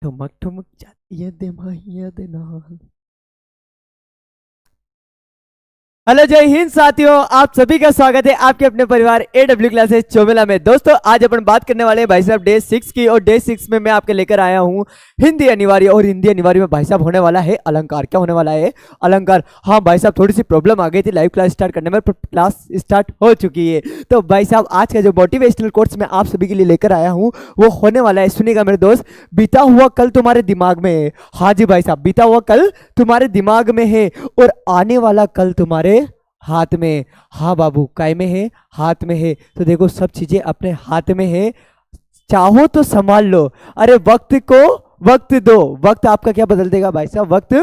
ठुमक ठुमक जाती है दिमाहिया दे नाल। हेलो जय हिंद साथियों, आप सभी का स्वागत है आपके अपने परिवार एडब्ल्यू क्लासेस चोमेला में। दोस्तों आज अपन बात करने वाले हैं भाई साहब डे 6 की, और डे 6 में मैं आपके लेकर आया हूं हिंदी अनिवार्य। और हिंदी अनिवार्य में भाई साहब होने वाला है अलंकार। क्या होने वाला है? अलंकार। हाँ भाई साहब, थोड़ी सी प्रॉब्लम आ गई थी लाइव क्लास स्टार्ट करने में, पर क्लास स्टार्ट हो चुकी है। तो भाई साहब आज का जो मोटिवेशनल कोर्स मैं आप सभी के लिए लेकर आया हूँ वो होने वाला है, सुनिएगा मेरे दोस्त। बीता हुआ कल तुम्हारे दिमाग में है। हाँ जी भाई साहब, बीता हुआ कल तुम्हारे दिमाग में है और आने वाला कल तुम्हारे हाथ में। हाँ बाबू, काय में है? हाथ में है। तो देखो सब चीजें अपने हाथ में है, चाहो तो संभाल लो। अरे वक्त को वक्त दो, वक्त आपका क्या बदल देगा भाई साहब? वक्त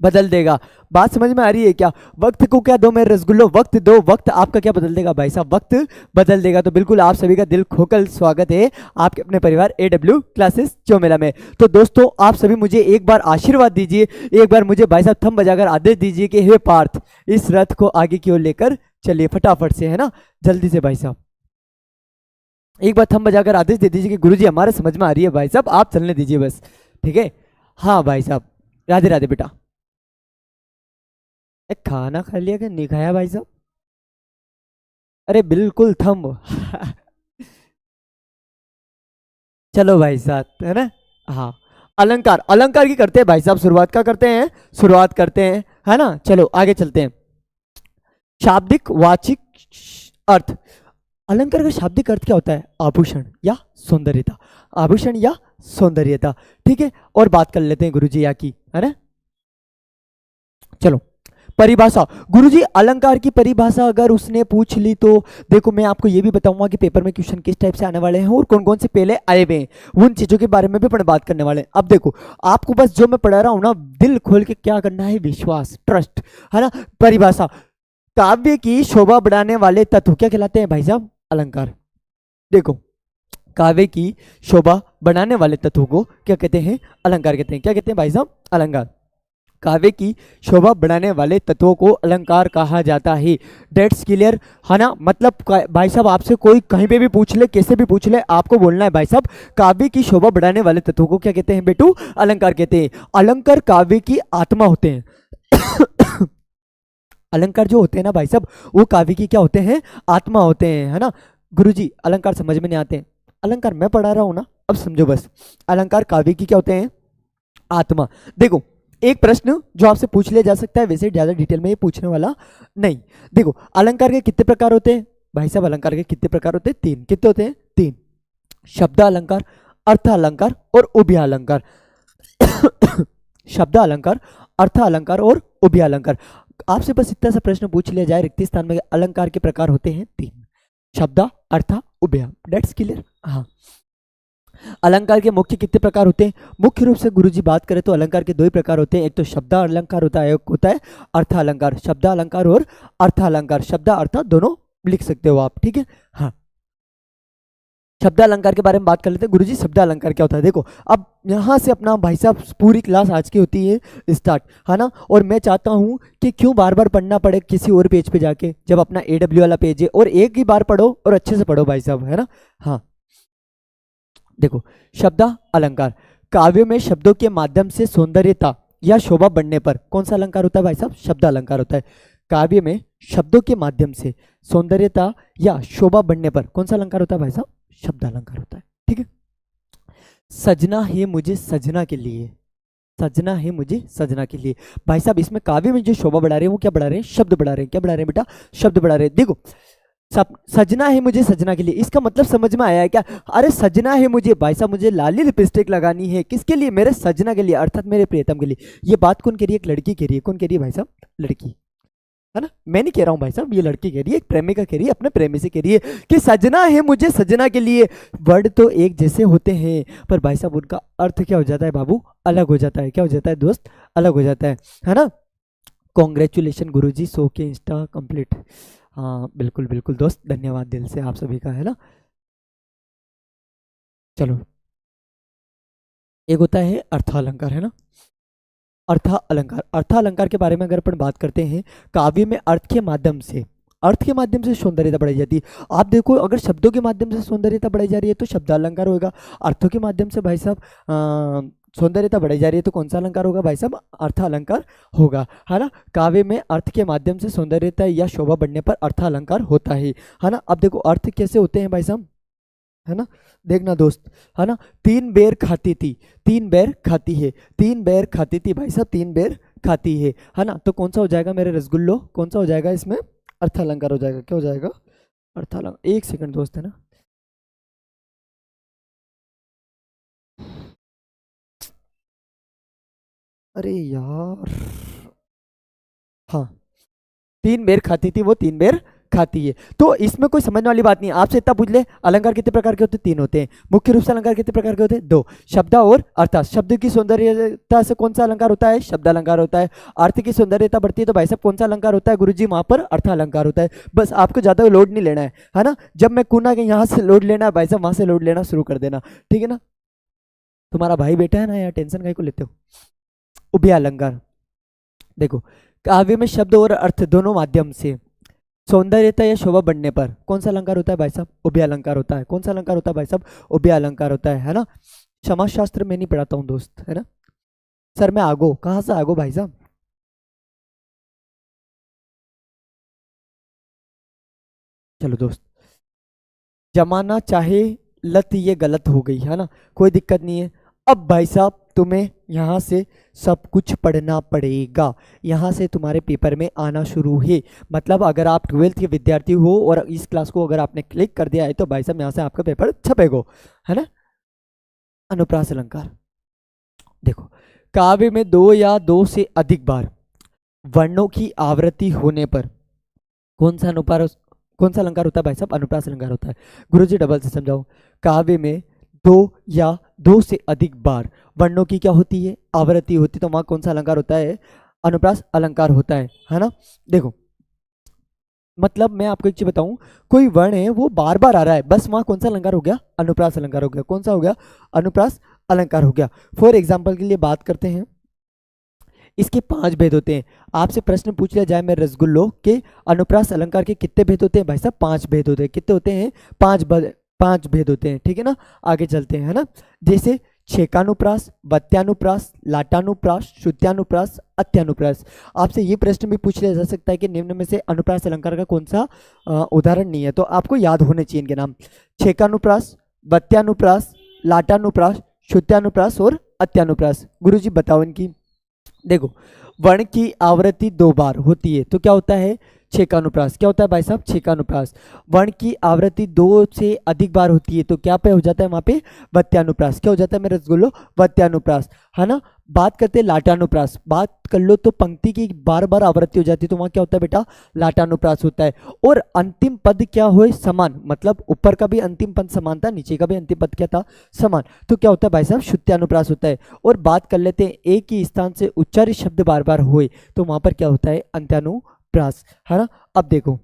बदल देगा। बात समझ में आ रही है क्या? वक्त को क्या दो मेरे रसगुल्लो, वक्त दो, वक्त आपका क्या बदल देगा भाई साहब? वक्त बदल देगा। तो बिल्कुल आप सभी का दिल खोकर स्वागत है आपके अपने परिवार एडब्ल्यू क्लासेस चौमेला में। तो दोस्तों आप सभी मुझे एक बार आशीर्वाद दीजिए, एक बार मुझे भाई साहब थम बजाकर आदेश दीजिए कि हे पार्थ इस रथ को आगे की ओर लेकर चलिए फटाफट से, है ना, जल्दी से भाई साहब। एक बार थम बजाकर आदेश दे दीजिए कि गुरुजी हमारे समझ में आ रही है भाई साहब, आप चलने दीजिए बस। ठीक है? हाँ भाई साहब, राधे राधे बेटा। खाना खा लिया कि नहीं खाया भाई साहब? अरे बिल्कुल थम। चलो भाई साहब, है ना। हाँ, अलंकार, अलंकार की करते हैं भाई साहब शुरुआत। का करते हैं? शुरुआत करते हैं, है ना। चलो आगे चलते हैं। शाब्दिक वाचिक अर्थ। अलंकार का शाब्दिक अर्थ क्या होता है? आभूषण या सौंदर्यता। आभूषण या सौंदर्यता। ठीक है, और बात कर लेते हैं गुरुजी या की, है ना। चलो परिभाषा। गुरुजी अलंकार की परिभाषा अगर उसने पूछ ली तो देखो मैं आपको ये भी बताऊंगा कि पेपर में क्वेश्चन किस टाइप से आने वाले हैं और कौन कौन से पहले आए हुए हैं, उन चीजों के बारे में भी अपन बात करने वाले हैं। अब देखो आपको बस जो मैं पढ़ा रहा हूं ना, दिल खोल के क्या करना है? विश्वास, ट्रस्ट, है ना। परिभाषा। काव्य की शोभा बढ़ाने वाले तत्व क्या कहलाते हैं भाई साहब? अलंकार। देखो काव्य की शोभा बढ़ाने वाले तत्वों को क्या कहते हैं? अलंकार कहते हैं। क्या कहते हैं भाई साहब? अलंकार। काव्य की शोभा बढ़ाने वाले तत्वों को अलंकार कहा जाता है। डेट्स क्लियर, है ना। मतलब भाई साहब आपसे कोई कहीं पे भी पूछ ले, कैसे भी पूछ ले, आपको बोलना है भाई साहब काव्य की शोभा बढ़ाने वाले तत्वों को क्या कहते हैं बेटू? अलंकार कहते हैं। अलंकार काव्य की आत्मा होते हैं। अलंकार जो होते हैं ना भाई साहब, वो काव्य की क्या होते हैं? आत्मा होते हैं, है ना। गुरुजी अलंकार समझ में नहीं आते हैं। अलंकार मैं पढ़ा रहा हूं ना, अब समझो बस। अलंकार काव्य की क्या होते हैं? आत्मा। देखो एक प्रश्न जो आपसे पूछ लिया जा सकता है, वैसे ज्यादा डिटेल में ये पूछने वाला नहीं। देखो अलंकार के कितने प्रकार होते हैं भाई साहब? अलंकार के कितने प्रकार होते हैं? तीन। कितने होते हैं? तीन। शब्द अलंकार, अर्थ अलंकार और उभय अलंकार। शब्द अलंकार, अर्थ अलंकार और उभय अलंकार। आपसे बस इतना सा प्रश्न पूछ लिया जाए रिक्त स्थान में, अलंकार के प्रकार होते हैं तीन। शब्द, अर्थ, उभय। That's clear. हाँ, अलंकार के मुख्य कितने प्रकार होते हैं? मुख्य रूप से गुरुजी बात करें तो अलंकार के दो ही प्रकार होते हैं, एक तो शब्द अलंकार होता है, एक होता है अर्थ अलंकार। शब्द अलंकार और अर्थ अलंकार, शब्द अर्थ दोनों लिख सकते हो आप। ठीक है? हाँ, शब्द अलंकार के बारे में बात कर लेते हैं। गुरुजी शब्द अलंकार क्या होता है? देखो अब यहाँ से अपना भाई साहब पूरी क्लास आज की होती है स्टार्ट, है ना। और मैं चाहता हूँ कि क्यों बार बार पढ़ना पड़े किसी और पेज पे जाके, जब अपना एडब्ल्यू वाला पेज है, और एक ही बार पढ़ो और अच्छे से पढ़ो भाई साहब, है ना। हाँ देखो, शब्द अलंकार काव्य में शब्दों के माध्यम से सौंदर्यता या शोभा बढ़ने पर कौन सा अलंकार होता है भाई साहब? शब्द अलंकार होता है। काव्य में शब्दों के माध्यम से सौंदर्यता या शोभा बढ़ने पर कौन सा अलंकार होता है भाई साहब? शब्द अलंकार होता है। ठीक है। सजना है मुझे सजना के लिए, सजना है मुझे सजना के लिए। भाई साहब इसमें काव्य में जो शोभा बढ़ा रहे हैं वो क्या बढ़ा रहे हैं? शब्द बढ़ा रहे हैं। क्या बढ़ा रहे हैं बेटा? शब्द बढ़ा रहे हैं। देखो सजना है मुझे सजना के लिए, इसका मतलब समझ में आया है क्या? अरे सजना है मुझे भाई साहब, मुझे लाली लिपस्टिक लगानी है, किसके लिए? मेरे सजना के लिए, अर्थात मेरे प्रियतम के लिए। ये बात कौन कह रही है? एक लड़की कह रही है। कौन कह रही है भाई साहब? लड़की, है ना। मैं नहीं कह रहा हूं भाई साहब, ये लड़की कह रही है, एक प्रेमिका कह रही है, अपने प्रेमी से कह रही है कि सजना है मुझे सजना के लिए। वर्ड तो एक जैसे होते हैं पर भाई साहब उनका अर्थ क्या हो जाता है बाबू? अलग हो जाता है। क्या हो जाता है दोस्त? अलग हो जाता है ना। कॉन्ग्रेचुलेशन गुरुजी, शो के इंस्टा कंप्लीट। हाँ बिल्कुल बिल्कुल दोस्त, धन्यवाद दिल से आप सभी का, है ना। चलो एक होता है अर्थ अलंकार, है ना। अर्थ अलंकार, अर्थ अलंकार के बारे में अगर अपन बात करते हैं, काव्य में अर्थ के माध्यम से अर्थ के माध्यम से सौंदर्यता बढ़ाई जाती है। आप देखो अगर शब्दों के माध्यम से सौंदर्यता बढ़ाई जा रही है तो शब्दालंकार होगा, अर्थों के माध्यम से भाई साहब सौंदर्यता बढ़ाई जा रही है तो कौन सा अलंकार होगा भाई साहब, अर्थालंकार होगा, है ना। काव्य में अर्थ के माध्यम से सौंदर्यता या शोभा बढ़ने पर अर्थालंकार होता है ना। अब देखो अर्थ कैसे होते हैं भाई साहब, है ना, देखना दोस्त, है ना। 3 बेर खाती थी, 3 बेर खाती है, 3 बेर खाती थी भाई साहब, 3 बेर खाती है ना। तो कौन सा हो जाएगा मेरे रसगुल्लो, कौन सा हो जाएगा इसमें, अर्थालंकार हो जाएगा। क्या हो जाएगा, अर्थालंकार। एक सेकंड दोस्त, है ना। अरे यार, हाँ, 3 बेर खाती थी, वो 3 बेर खाती है। तो इसमें कोई समझने वाली बात नहीं है, आपसे इतना पूछ ले अलंकार कितने प्रकार के होते हैं, 3 होते हैं। मुख्य रूप से अलंकार कितने प्रकार के होते हैं, 2, शब्द और अर्थ। शब्द की सौंदर्यता से कौन सा अलंकार होता है, शब्द अलंकार होता है। अर्थ की सौंदर्यता बढ़ती है तो भाई साहब कौन सा अलंकार होता है गुरुजी, वहां पर अर्थ अलंकार होता है। बस आपको ज्यादा लोड नहीं लेना है ना। जब मैं कहूँ कि यहाँ से लोड लेना है भाई साहब, वहां से लोड लेना शुरू कर देना, ठीक है ना। तुम्हारा भाई बेटा है ना यार, टेंशन काहे को लेते हो। उभय अलंकार, देखो काव्य में शब्द और अर्थ दोनों माध्यम से सौंदर्यता या शोभा बढ़ने पर कौन सा अलंकार होता है भाई साहब, उभय अलंकार होता है। कौन सा अलंकार होता है भाई साहब, उभय अलंकार होता है ना। समाज शास्त्र में नहीं पढ़ाता हूँ दोस्त, है ना। सर मैं आगो, कहाँ से आगो भाई साहब। चलो दोस्त, जमाना चाहे लत ये गलत हो गई, है ना, कोई दिक्कत नहीं है। अब भाई साहब तुम्हें यहाँ से सब कुछ पढ़ना पड़ेगा, यहाँ से तुम्हारे पेपर में आना शुरू है। मतलब अगर आप 12th के विद्यार्थी हो और इस क्लास को अगर आपने क्लिक कर दिया है तो भाई साहब यहाँ से आपका पेपर छपेगा, है ना। अनुप्रास अलंकार, देखो काव्य में 2 या 2 से अधिक बार वर्णों की आवृत्ति होने पर कौन सा अनुप्रास, कौन सा अलंकार होता है भाई साहब, अनुप्रास अलंकार होता है। गुरुजी डबल से समझाओ, काव्य में 2 या 2 से अधिक बार वर्णों की क्या होती है, आवृत्ति होती है, तो वहां कौन सा अलंकार होता है, अनुप्रास अलंकार होता है ना। देखो मतलब मैं आपको एक चीज बताऊं, कोई वर्ण है वो बार बार आ रहा है, बस वहां कौन सा अलंकार हो गया, अनुप्रास अलंकार हो गया। कौन सा हो गया, अनुप्रास अलंकार हो गया। फॉर एग्जाम्पल के लिए बात करते हैं, इसके 5 भेद होते हैं। आपसे प्रश्न पूछ लिया जाए मैं रसगुल्लो के अनुप्रास अलंकार के कितने भेद होते हैं भाई साहब, 5 भेद होते हैं। कितने होते हैं, 5 भेद होते हैं, ठीक है ना। आगे चलते हैं, है ना। जैसे छेकानुप्रास, वत्यानुप्रास, लाटानुप्रास, श्रुत्यानुप्रास, अत्यानुप्रास। आपसे ये प्रश्न भी पूछ लिया जा सकता है कि निम्न में से अनुप्रास अलंकार का कौन सा उदाहरण नहीं है, तो आपको याद होने चाहिए इनके नाम, छेकानुप्रास, वत्यानुप्रास, लाटानुप्रास, श्रुत्यानुप्रास और अत्यानुप्रास। गुरुजी बताओ इनकी। देखो वर्ण की आवृत्ति 2 बार होती है तो क्या होता है, छेकानुप्रास। क्या होता है भाई साहब, छेकानुप्रास। वर्ण की आवृत्ति 2 से अधिक बार होती है तो क्या पे हो जाता है वहां पे, वत्यानुप्रास। क्या हो जाता है मेरे रसगुल्लो, वत्यानुप्रास, है ना। बात करते हैं लाटानुप्रास, बात कर लो तो पंक्ति की बार बार आवृत्ति हो जाती है तो वहां क्या होता है बेटा, लाटानुप्रास होता है। और अंतिम पद क्या हो, समान, मतलब ऊपर का भी अंतिम पद समान था, नीचे का भी अंतिम पद क्या था, समान, तो क्या होता है भाई साहब, श्रुत्यानुप्रास होता है। और बात कर लेते हैं एक ही स्थान से उच्चारित शब्द बार बार हुए तो वहां पर क्या होता है, अंत्यानुप्रास, है ना। अब देखो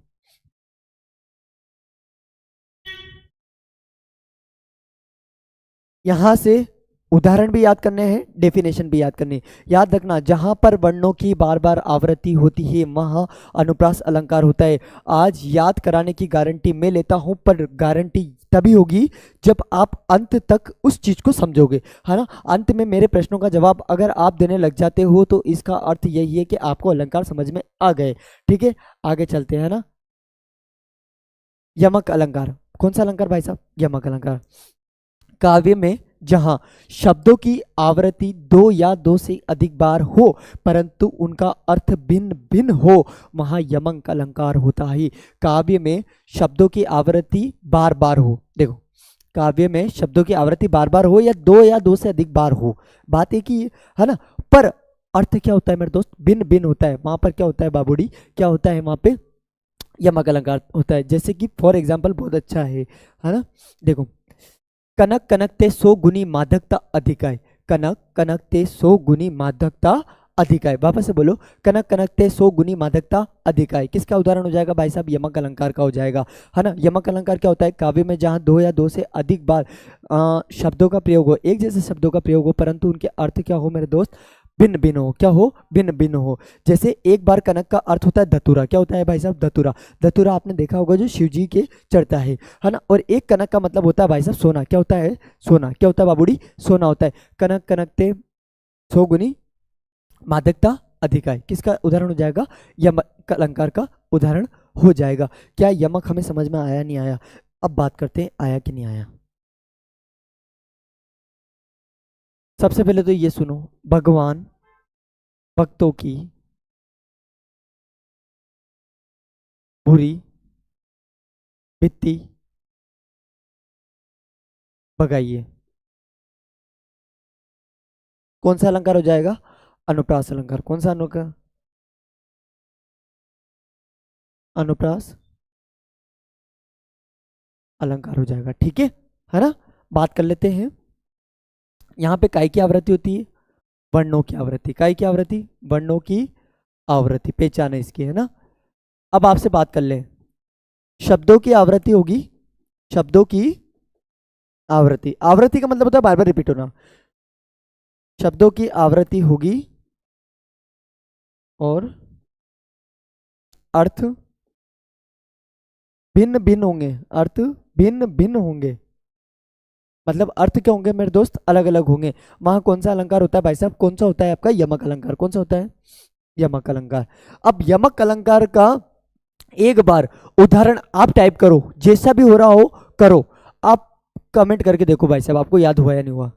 यहां से उदाहरण भी याद करने हैं, डेफिनेशन भी याद करनी है। याद रखना जहां पर वर्णों की बार बार आवृत्ति होती है वहां अनुप्रास अलंकार होता है। आज याद कराने की गारंटी मैं लेता हूं, पर गारंटी तभी होगी जब आप अंत तक उस चीज को समझोगे, है ना। अंत में मेरे प्रश्नों का जवाब अगर आप देने लग जाते हो तो इसका अर्थ यही है कि आपको अलंकार समझ में आ गए, ठीक है। आगे चलते हैं ना। यमक अलंकार, कौन सा अलंकार भाई साहब, यमक अलंकार। काव्य में जहां शब्दों की आवृत्ति 2 या 2 से अधिक बार हो परंतु उनका अर्थ भिन्न भिन्न हो वहां यमक अलंकार होता है। काव्य में शब्दों की आवृत्ति बार बार हो, देखो काव्य में शब्दों की आवृत्ति बार बार हो या 2 से अधिक बार हो, बात एक ही है ना। पर अर्थ क्या होता है मेरे दोस्त, भिन्न भिन्न होता है। वहां पर क्या होता है बाबूडी, क्या होता है वहां पे, यमक अलंकार होता है। जैसे कि फॉर एग्जाम्पल बहुत अच्छा है ना। देखो कनक कनक ते 100 गुनी मादकता अधिक है, कनक कनक ते 100 गुनी मादकता अधिक है। वापस से बोलो, कनक कनक ते 100 गुनी मादकता अधिक है। किसका उदाहरण हो जाएगा भाई साहब, यमक अलंकार का हो जाएगा, है ना। यमक अलंकार क्या होता है, काव्य में जहां 2 या 2 से अधिक बार शब्दों का प्रयोग हो, एक जैसे शब्दों का प्रयोग हो परंतु उनके अर्थ क्या हो मेरे दोस्त, भिन्न भिन्न हो, क्या हो, भिन्न भिन्न हो। जैसे एक बार कनक का अर्थ होता है धतूरा, क्या होता है भाई साहब, धतूरा। धतूरा आपने देखा होगा जो शिव जी के चढ़ता है ना। और एक कनक का मतलब होता है भाई साहब सोना, क्या होता है, सोना, क्या होता है बाबूड़ी, सोना होता है। कनक कनकते सौ गुनी मादकता अधिक है, किसका उदाहरण हो जाएगा, यमक अलंकार का उदाहरण हो जाएगा। क्या यमक हमें समझ में आया नहीं आया? अब बात करते हैं आया कि नहीं आया। सबसे पहले तो ये सुनो, भगवान भक्तों की बुरी भित्ति भगाइए। कौन सा अलंकार हो जाएगा, अनुप्रास अलंकार। कौन सा अलंकार, अनुप्रास अलंकार हो जाएगा, ठीक है ना। बात कर लेते हैं, यहाँ पे काय की आवृत्ति होती है, वर्णों की आवृत्ति। काय की आवृत्ति, वर्णों की आवृत्ति, पहचान है इसकी, है ना। अब आपसे बात कर ले, शब्दों की आवृत्ति होगी, शब्दों की आवृत्ति। आवृत्ति का मतलब होता है बार बार रिपीट होना। शब्दों की आवृत्ति होगी और अर्थ भिन्न भिन्न होंगे, अर्थ भिन्न भिन्न होंगे। मतलब अर्थ क्या होंगे मेरे दोस्त, अलग अलग होंगे। वहां कौन सा अलंकार होता है भाई साहब, कौन सा होता है आपका, यमक अलंकार। कौन सा होता है, यमक अलंकार। अब यमक अलंकार का एक बार उदाहरण आप टाइप करो, जैसा भी हो रहा हो करो, आप कमेंट करके देखो भाई साहब आपको याद हुआ या नहीं हुआ।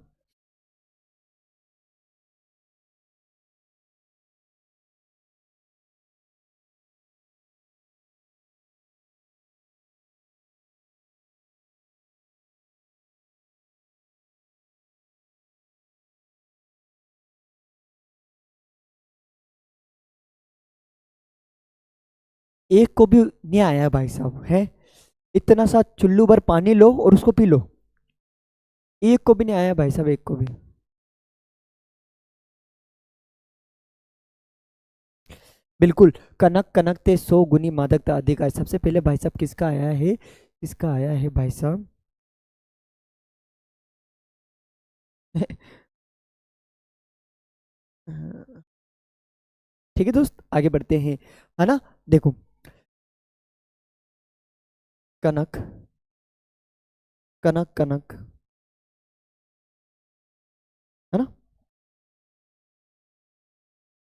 एक को भी नहीं आया भाई साहब, है इतना सा चुल्लू भर पानी लो और उसको पी लो, एक को भी नहीं आया भाई साहब, एक को भी। बिल्कुल, कनक कनकते सौ गुनी मादकता अधिक है। सबसे पहले भाई साहब किसका आया है, किसका आया है भाई साहब ठीक है दोस्त, आगे बढ़ते हैं, है ना। देखो, कनक कनक कनक, है ना।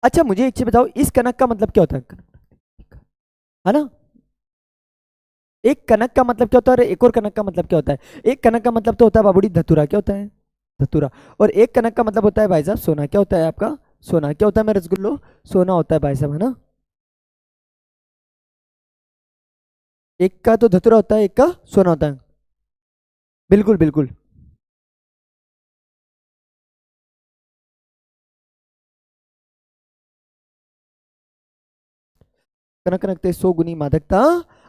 अच्छा मुझे एक चीज बताओ, इस कनक का मतलब क्या होता है, है ना। एक कनक का मतलब क्या होता है और एक और कनक का मतलब क्या होता है। एक कनक का मतलब तो होता है बाबूड़ी धतूरा, क्या होता है, धतूरा। और एक कनक का मतलब होता है भाई साहब सोना, क्या होता है आपका, सोना। क्या होता है मेरे रसगुल्लो, सोना होता है भाई साहब, है ना। एक का तो धतूरा होता है, एक का सोना होता है। बिल्कुल बिल्कुल। कनक कनकते सौ गुनी मादकता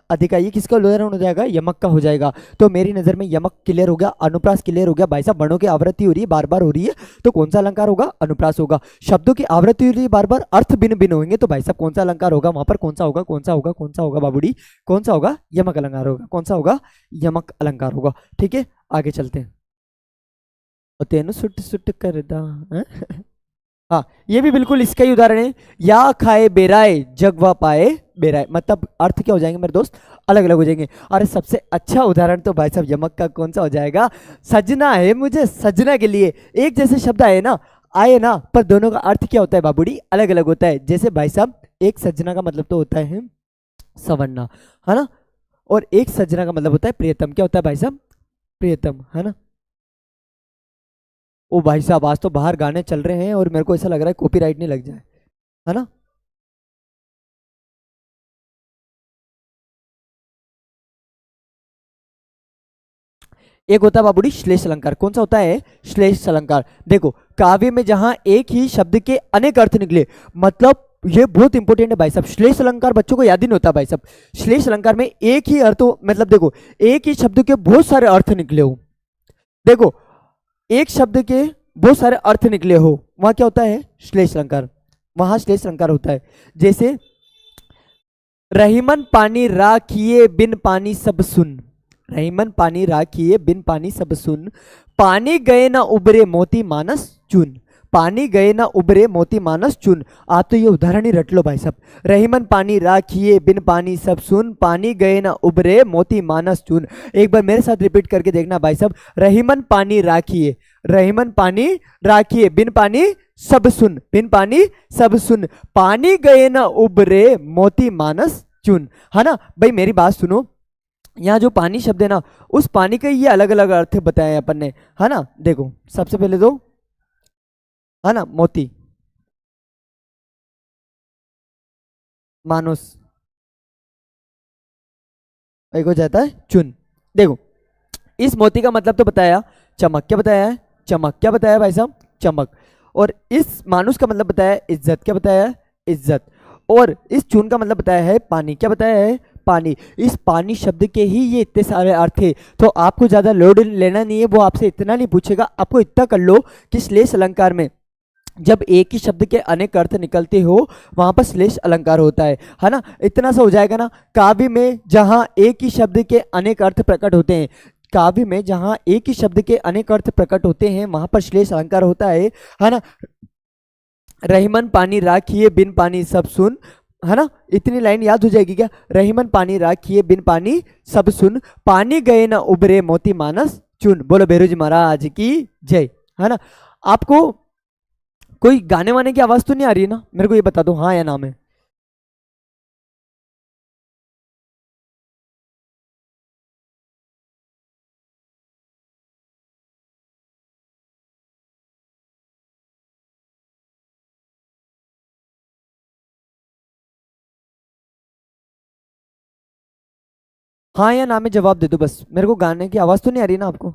अधिका, ये किसका उदाहरण हो जाएगा, यमक का हो जाएगा। तो मेरी नजर में यमक क्लियर हो गया, अनुप्रास क्लियर हो गया भाई साहब। वर्णों की आवृत्ति हो रही है, बार बार हो रही है, तो कौन सा अलंकार होगा, अनुप्रास होगा। शब्दों की आवृत्ति हो रही है बार बार, अर्थ भिन्न भिन्न होंगे, तो भाई साहब कौन सा अलंकार होगा वहां पर, कौन सा होगा, कौन सा होगा, कौन सा होगा बाबूडी, कौन सा होगा, यमक अलंकार होगा। कौन सा होगा, यमक अलंकार होगा, ठीक है। आगे चलते हैं, और तेन सुट सुट कर दा हाँ, ये भी बिल्कुल इसका ही उदाहरण है। या खाए बेराए जगवा पाए बेराए, मतलब अर्थ क्या हो जाएंगे मेरे दोस्त, अलग अलग हो जाएंगे। और सबसे अच्छा उदाहरण तो भाई साहब यमक का कौन सा हो जाएगा, सजना है मुझे सजना के लिए। एक जैसे शब्द आए ना, आए ना, पर दोनों का अर्थ क्या होता है बाबूड़ी, अलग अलग होता है। जैसे भाई साहब एक सजना का मतलब तो होता है सवरना, है ना। और एक सजना का मतलब होता है प्रियतम, क्या होता है भाई साहब, प्रियतम, है ना। ओ भाई साहब आज तो बाहर गाने चल रहे हैं और मेरे को ऐसा लग रहा है कॉपीराइट नहीं लग जाए, है ना। एक होता है बाबूड़ी श्लेष अलंकार। कौन सा होता है, श्लेष अलंकार। देखो, काव्य में जहां एक ही शब्द के अनेक अर्थ निकले, मतलब ये बहुत इंपॉर्टेंट है भाई साहब। श्लेष अलंकार बच्चों को याद ही नहीं होता भाई साहब। श्लेष अलंकार में एक ही अर्थ मतलब देखो, एक ही शब्द के बहुत सारे अर्थ निकले हो। देखो, एक शब्द के बहुत सारे अर्थ निकले हो, वहां क्या होता है, श्लेष अलंकार, वहां श्लेष अलंकार होता है। जैसे रहीमन पानी राखिए बिन पानी सब सुन, रहीमन पानी राखिए बिन पानी सब सुन, पानी गए ना उबरे मोती मानस चुन। पानी गए ना उबरे मोती मानस चुन। आप तो ये उदाहरण ही रट लो भाई साहब। रहीमन पानी राखिए बिन पानी सब सुन, पानी गए ना उबरे मोती मानस चुन। एक बार मेरे साथ रिपीट करके देखना भाई साहब। रहीमन पानी राखिए, रहीमन पानी राखिए बिन पानी सब सुन, बिन पानी सब सुन, पानी गए ना उबरे मोती मानस चुन। है ना भाई, मेरी बात सुनो। यहाँ जो पानी शब्द है ना, उस पानी के ये अलग अलग अर्थ बताए अपन ने, है ना। देखो सबसे पहले तो, है ना, मोती मानुस, एक हो जाता है चुन। देखो इस मोती का मतलब तो बताया चमक, क्या बताया है, चमक, क्या बताया भाई साहब, चमक। और इस मानुस का मतलब बताया है इज्जत, क्या बताया है, इज्जत। और इस चून का मतलब बताया है पानी, क्या बताया है, पानी। इस पानी शब्द के ही ये इतने सारे अर्थ है, तो आपको ज्यादा लोड लेना नहीं है। वो आपसे इतना नहीं पूछेगा, आपको इतना कर लो कि श्लेष अलंकार में जब एक ही शब्द के अनेक अर्थ निकलते हो वहां पर श्लेष अलंकार होता है ना। इतना सा हो जाएगा ना। काव्य में जहां एक ही शब्द के अनेक अर्थ प्रकट होते हैं, काव्य में जहां एक ही शब्द के अनेक अर्थ प्रकट होते हैं वहां पर श्लेष अलंकार होता है ना। रहीमन पानी राखिए बिन पानी सब सुन, है ना। इतनी लाइन याद हो जाएगी क्या, रहीमन पानी राखिए बिन पानी सब सुन, पानी गए ना उबरे मोती मानस चुन। बोलो बेरोजी महाराज की जय, है ना। आपको कोई गाने वाने की आवाज तो नहीं आ रही है ना, मेरे को ये बता दो, हाँ या ना में। हाँ या ना में जवाब दे दो बस, मेरे को गाने की आवाज तो नहीं आ रही ना आपको।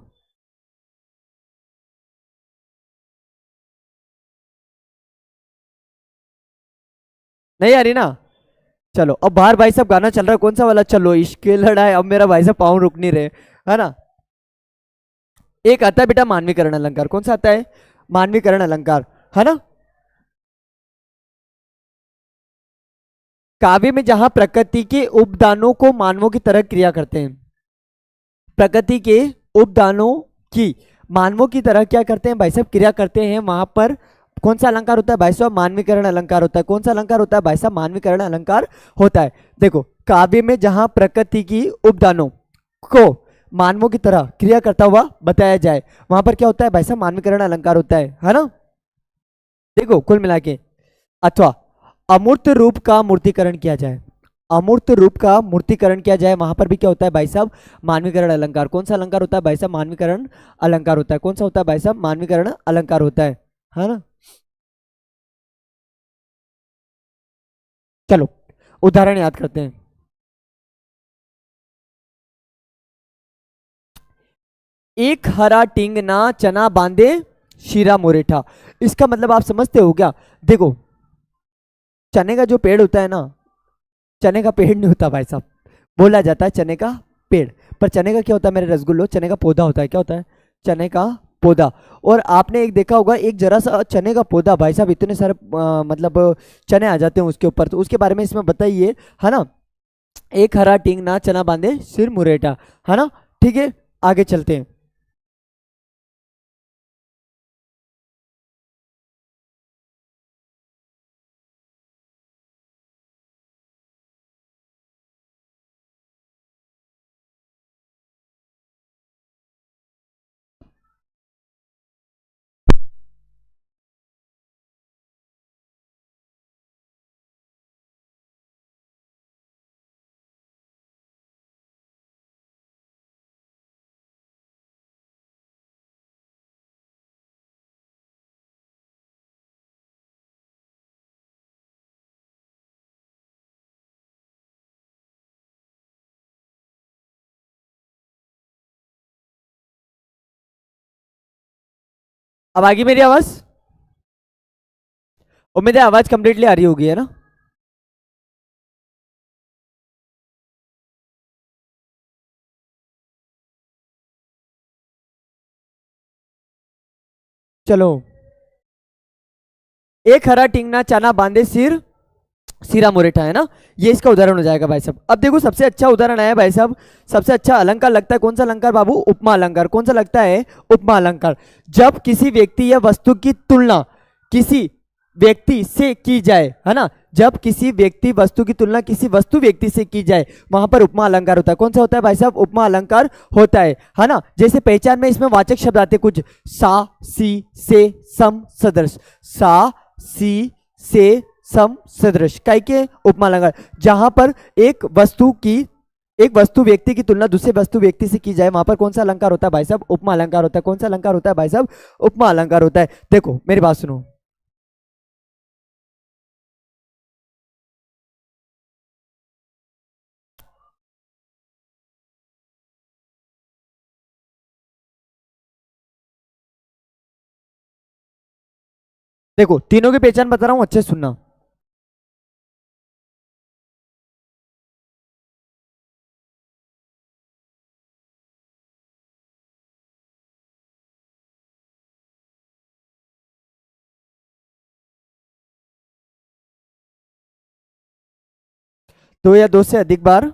नहीं आ रही ना। चलो अब बाहर भाई साहब गाना चल रहा है, कौन सा वाला, चलो इश्क की लड़ाई। अब मेरा भाई साहब पाँव रुक नहीं रहे, है ना। एक आता है बेटा मानवीकरण अलंकार, कौन सा आता है, मानवीकरण अलंकार, है ना। काव्य में जहां प्रकृति के उपदानों को मानवों की तरह क्रिया करते हैं, प्रकृति के उपदानों की मानवों की तरह क्या करते हैं भाई साहब, क्रिया करते हैं, वहां पर कौन सा अलंकार होता है भाई साहब, मानवीकरण अलंकार होता है। कौन सा अलंकार होता है भाई साहब, मानवीकरण अलंकार होता है। देखो काव्य में जहां प्रकृति की उपदानों को मानवों की तरह क्रिया करता हुआ बताया जाए वहां पर क्या होता है भाई साहब, मानवीकरण अलंकार होता है ना। देखो कुल मिला के, अथवा अमूर्त रूप का मूर्तिकरण किया जाए, अमूर्त रूप का मूर्तिकरण किया जाए वहां पर भी क्या होता है भाई साहब, मानवीकरण अलंकार। कौन सा अलंकार होता है भाई साहब, मानवीकरण अलंकार होता है। कौन सा होता है भाई साहब, मानवीकरण अलंकार होता है ना। चलो उदाहरण याद करते हैं। एक हरा टिंग ना चना बांधे शीरा मोरेठा, इसका मतलब आप समझते हो क्या। देखो चने का जो पेड़ होता है ना, चने का पेड़ नहीं होता भाई साहब, बोला जाता है चने का पेड़। पर चने का क्या होता है मेरे रसगुल्लो, चने का पौधा होता है, क्या होता है, चने का पौधा। और आपने एक देखा होगा एक जरा सा चने का पौधा भाई साहब इतने सारे मतलब चने आ जाते हैं उसके ऊपर, तो उसके बारे में इसमें बताइए, है ना। एक हरा टिंग ना चना बांधे सिर मुरेटा, है ना। ठीक है आगे चलते हैं। अब आगे मेरी आवाज, उम्मीद है आवाज कंप्लीटली आ रही होगी, है ना। चलो एक हरा टिंगना चना बांधे सिर सीरा मोरेठा, है ना। ये इसका उदाहरण हो जाएगा भाई साहब। अब देखो सबसे अच्छा उदाहरण आया भाई साहब, सबसे अच्छा अलंकार लगता है कौन सा अलंकार बाबू, उपमा अलंकार। कौन सा लगता है, उपमा अलंकार। जब किसी व्यक्ति या वस्तु की तुलना किसी व्यक्ति से की जाए, है ना, जब किसी व्यक्ति वस्तु की तुलना किसी वस्तु व्यक्ति से की जाए वहां पर उपमा अलंकार होता है। कौन सा होता है भाई साहब? उपमा अलंकार होता है ना। जैसे पहचान में इसमें वाचक शब्द आते हैं कुछ, सा, सी, से, सम, सदृश। सा, सी, से, सम, सदृश काय के उपमा अलंकार, जहां पर एक वस्तु व्यक्ति की तुलना दूसरे वस्तु व्यक्ति से की जाए वहां पर कौन सा अलंकार होता है भाई साहब? उपमा अलंकार होता है। कौन सा अलंकार होता है भाई साहब? उपमा अलंकार होता है। देखो मेरी बात सुनो, देखो तीनों की पहचान बता रहा हूं, अच्छे से सुनना। दो या दो से अधिक बार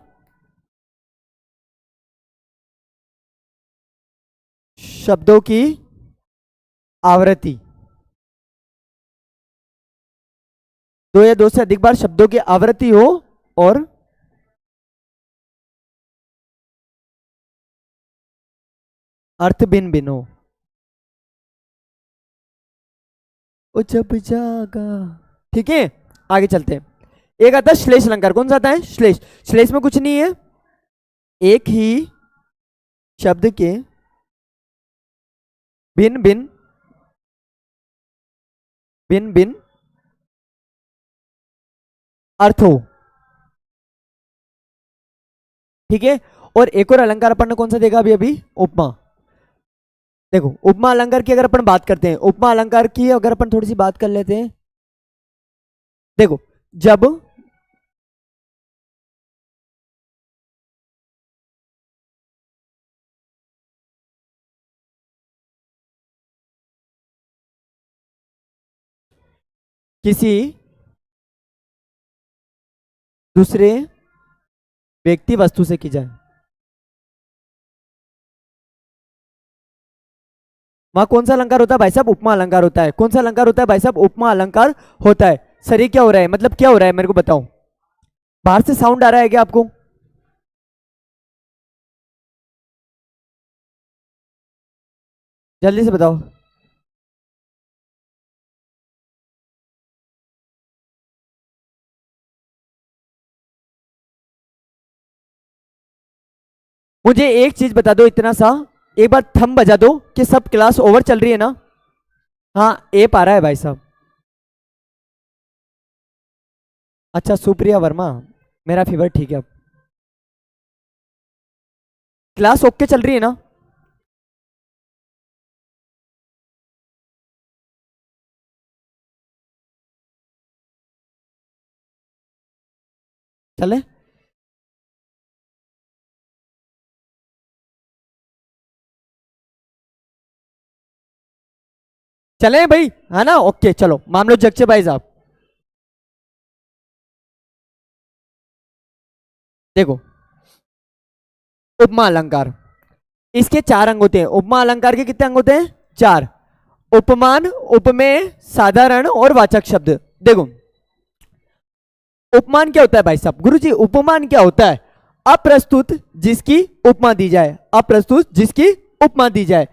शब्दों की आवृत्ति, दो या दो से अधिक बार शब्दों की आवृत्ति हो और अर्थ भिन्न भिन्न हो। ओ जब जागा, ठीक है, आगे चलते हैं। एक आता है श्लेष अलंकार। कौन सा आता है? श्लेष। श्लेष में कुछ नहीं है, एक ही शब्द के भिन्न भिन्न भिन्न भिन्न अर्थ हो, ठीक है। और एक और अलंकार अपन ने कौन सा देखा अभी अभी? उपमा। देखो उपमा अलंकार की अगर अपन बात करते हैं, उपमा अलंकार की अगर अपन थोड़ी सी बात कर लेते हैं, देखो जब किसी दूसरे व्यक्ति वस्तु से की जाए वहां कौन सा अलंकार होता है भाई साहब? उपमा अलंकार होता है। कौन सा अलंकार होता है भाई साहब? उपमा अलंकार होता है। सर ये क्या हो रहा है, मतलब क्या हो रहा है मेरे को बताओ। बाहर से साउंड आ रहा है क्या आपको? जल्दी से बताओ। मुझे एक चीज बता दो इतना सा, एक बार थंब बजा दो कि सब क्लास ओवर चल रही है ना? हाँ एप आ रहा है भाई साहब। अच्छा सुप्रिया वर्मा, मेरा फीवर ठीक है अब। क्लास ओके चल रही है ना? चले चले भाई, है ना? ओके चलो मान लो जगचे भाई साहब। देखो उपमा अलंकार, इसके चार अंग होते हैं। उपमा अलंकार के कितने अंग होते हैं? चार। उपमान, उपमेय, साधारण और वाचक शब्द। देखो उपमान क्या होता है भाई साहब? गुरुजी उपमान क्या होता है? अप्रस्तुत जिसकी उपमा दी जाए, अप्रस्तुत जिसकी उपमा दी जाए।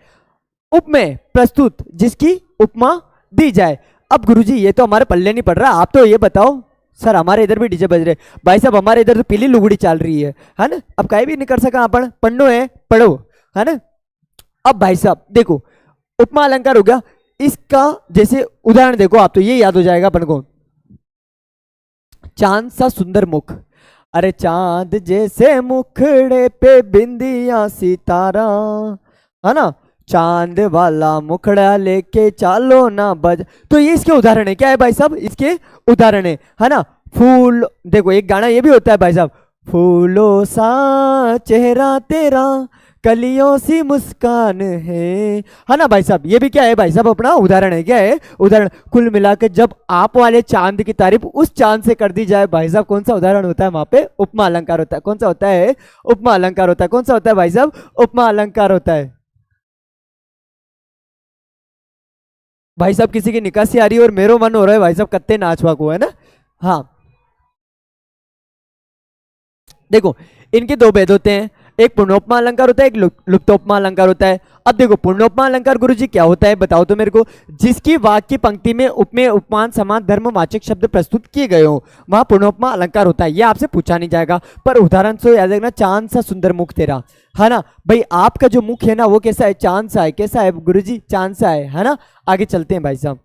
उपमेय प्रस्तुत जिसकी उपमा दी जाए। अब गुरुजी ये तो हमारे पल्ले नहीं पड़ रहा, आप तो ये बताओ। सर हमारे इधर भी डीजे बज रहे भाई साहब, हमारे इधर तो पीली लुगड़ी चल रही है ना? अब कहीं भी नहीं कर सका अपन, पढ़नो है पढ़ो, है ना? अब भाई साहब देखो उपमा अलंकार हो गया, इसका जैसे उदाहरण देखो आप, तो ये याद हो जाएगा अपन को। चांद सा सुंदर मुख, अरे चांद जैसे मुखड़े पे बिंदिया सितारा, है ना? चांद वाला मुखड़ा लेके चालो ना बज। तो ये इसके उदाहरण है। क्या है भाई साहब? इसके उदाहरण है ना? फूल, देखो एक गाना ये भी होता है भाई साहब, फूलों सा चेहरा तेरा कलियों सी मुस्कान है ना भाई साहब? ये भी क्या है भाई साहब? अपना उदाहरण है। क्या है? उदाहरण। कुल मिलाकर जब आप वाले चांद की तारीफ उस चांद से कर दी जाए भाई साहब, कौन सा उदाहरण होता है? वहां पे उपमा अलंकार होता है। कौन सा होता है? उपमा अलंकार होता है। कौन सा होता है भाई साहब? उपमा अलंकार होता है। भाई साहब किसी की निकासी आ रही है और मेरो मन हो रहा है भाई साहब कत्ते नाचवा को, है ना। हाँ, देखो, इनके दो भेद होते हैं, एक पूर्णोपमा अलंकार होता है, एक लुप्तोपमा अलंकार होता है। अब देखो पूर्णोपमा अलंकार गुरुजी क्या होता है बताओ तो मेरे को। जिसकी वाक्य पंक्ति में उपमेय उपमान समान धर्मवाचक शब्द प्रस्तुत किए गए हो वहां पूर्णोपमा अलंकार होता है। ये आपसे पूछा नहीं जाएगा, पर उदाहरण से याद रखना, चांद सा सुंदर मुख तेरा, है ना भाई। आपका जो मुख है ना वो कैसा है, चांद सा है। कैसा है गुरुजी, चांद सा है ना। आगे चलते हैं भाई साहब।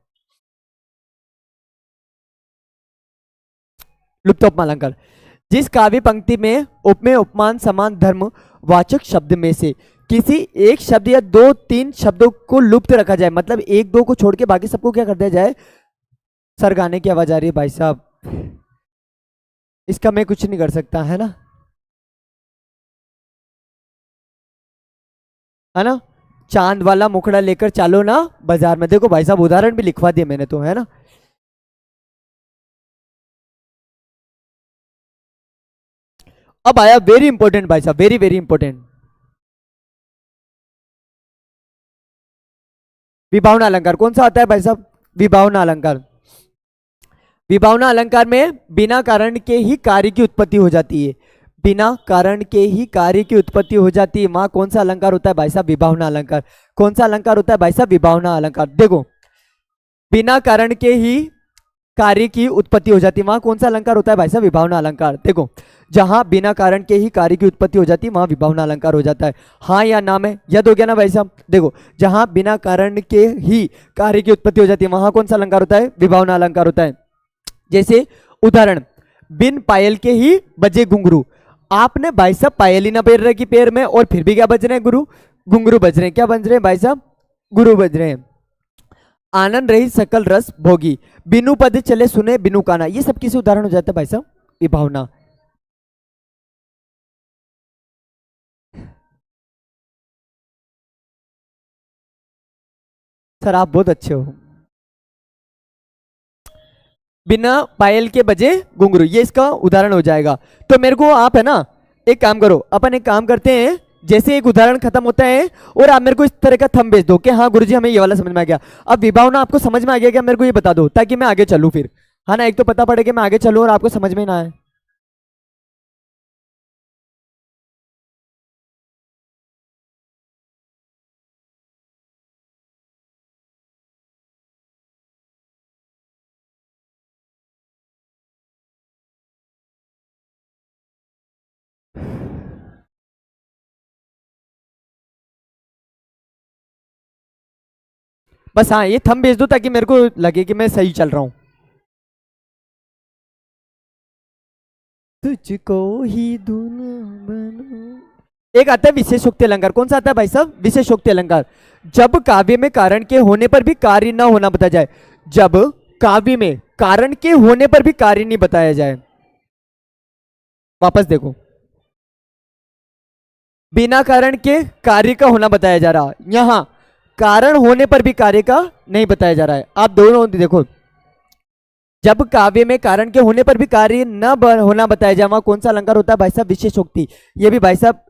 लुप्तोपमा अलंकार, जिस काव्य पंक्ति में उपमेय उपमान समान धर्म वाचक शब्द में से किसी एक शब्द या दो तीन शब्दों को लुप्त रखा जाए, मतलब एक दो को छोड़ के बाकी सबको क्या कर दिया जाए। सर गाने की आवाज आ रही है भाई साहब, इसका मैं कुछ नहीं कर सकता, है ना, है ना। चांद वाला मुखड़ा लेकर चालो ना बाजार में, देखो भाई साहब उदाहरण भी लिखवा दिए मैंने तो, है ना। अब आया वेरी इंपॉर्टेंट भाई साहब, वेरी वेरी इंपॉर्टेंट, विभावना अलंकार। कौन सा आता है भाई साहब, विभावना अलंकार। विभावना अलंकार में बिना कारण के ही कार्य की उत्पत्ति हो जाती है, बिना कारण के ही कार्य की उत्पत्ति हो जाती है। वहां कौन सा अलंकार होता है भाई साहब, विभावना अलंकार। कौन सा अलंकार होता है भाई साहब, विभावना अलंकार। देखो, बिना कारण के ही कार्य की उत्पत्ति हो जाती है, वहां कौन सा अलंकार होता है भाई साहब, विभावना अलंकार। देखो, जहां बिना कारण के ही कार्य की उत्पत्ति हो जाती है वहां विभावना अलंकार हो जाता है। हाँ या ना में याद हो गया ना भाई साहब। देखो, जहां बिना कारण के ही कार्य की उत्पत्ति हो जाती है वहां कौन सा अलंकार होता है, विभावना अलंकार होता है। जैसे उदाहरण, बिन पायल के ही बजे घुंघरू। आपने भाई साहब पायल ही ना पैर रखी पैर में और फिर भी क्या बज रहे हैं, गुरु घुंघरू बज रहे हैं। क्या बज रहे हैं भाई साहब, गुरु बज रहे हैं। आनंद रही सकल रस भोगी, बिनु पद चले सुने बिनु काना। ये सब किसी उदाहरण हो जाता है भाई साहब, ये भावना। सर आप बहुत अच्छे हो। बिना पायल के बजे घुंघरू, ये इसका उदाहरण हो जाएगा। तो मेरे को आप है ना एक काम करो, अपन एक काम करते हैं, जैसे एक उदाहरण खत्म होता है और आप मेरे को इस तरह का थंब भेज दो कि हाँ गुरुजी हमें ये वाला समझ में आ गया। अब विभावना आपको समझ में आ गया क्या, मेरे को ये बता दो ताकि मैं आगे चलूँ फिर, है ना। एक तो पता पड़े कि मैं आगे चलूँ और आपको समझ में ना आए। बस हाँ, ये थंब भेज दो ताकि मेरे को लगे कि मैं सही चल रहा हूँ। तुझको ही दुनिया बनो, एक आता है विशेषोक्ति अलंकार। कौन सा आता है भाई साहब, विशेषोक्ति अलंकार। जब काव्य में कारण के होने पर भी कार्य न होना बताया जाए, जब काव्य में कारण के होने पर भी कार्य नहीं बताया जाए। वापस देखो, बिना कारण के कार्य का होना बताया जा रहा, यहां कारण होने पर भी कार्य का नहीं बताया जा रहा है। आप दोनों देखो, जब काव्य में कारण के होने पर भी कार्य न होना बताया जाए वहां कौन सा अलंकार होता है भाई साहब, विशेषोक्ति। ये भी भाई साहब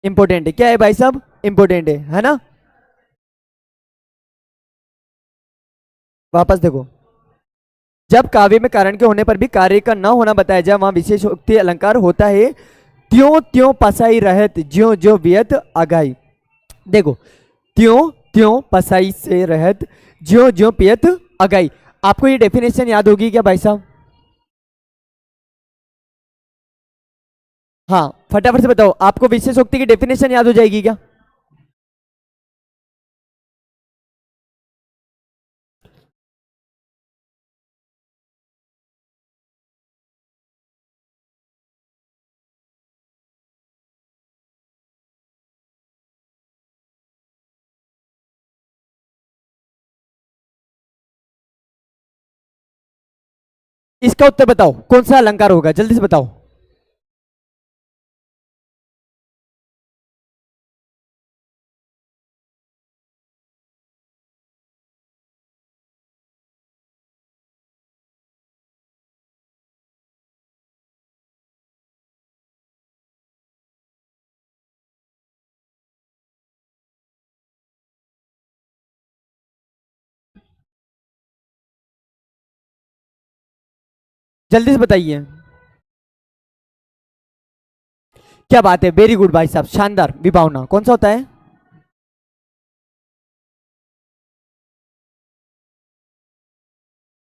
इंपॉर्टेंट है। क्या है भाई साहब, इंपॉर्टेंट है ना। वापस देखो, जब काव्य में कारण के होने पर भी कार्य का न होना बताया जाए वहां विशेषोक्ति अलंकार होता है। त्यों त्यों पसाई रहत ज्यो ज्यो वियत आगाई। देखो, त्यों त्यों पसाई से रहत ज्यो ज्यो पियत अगाई। आपको ये डेफिनेशन याद होगी क्या भाई साहब, हाँ फटाफट से बताओ, आपको विशेषोक्ति की डेफिनेशन याद हो जाएगी क्या। इसका उत्तर बताओ कौन सा अलंकार होगा, जल्दी से बताओ। जल्दी से बताइए। क्या बात है, वेरी गुड भाई साहब, शानदार। विभावना कौन सा होता है?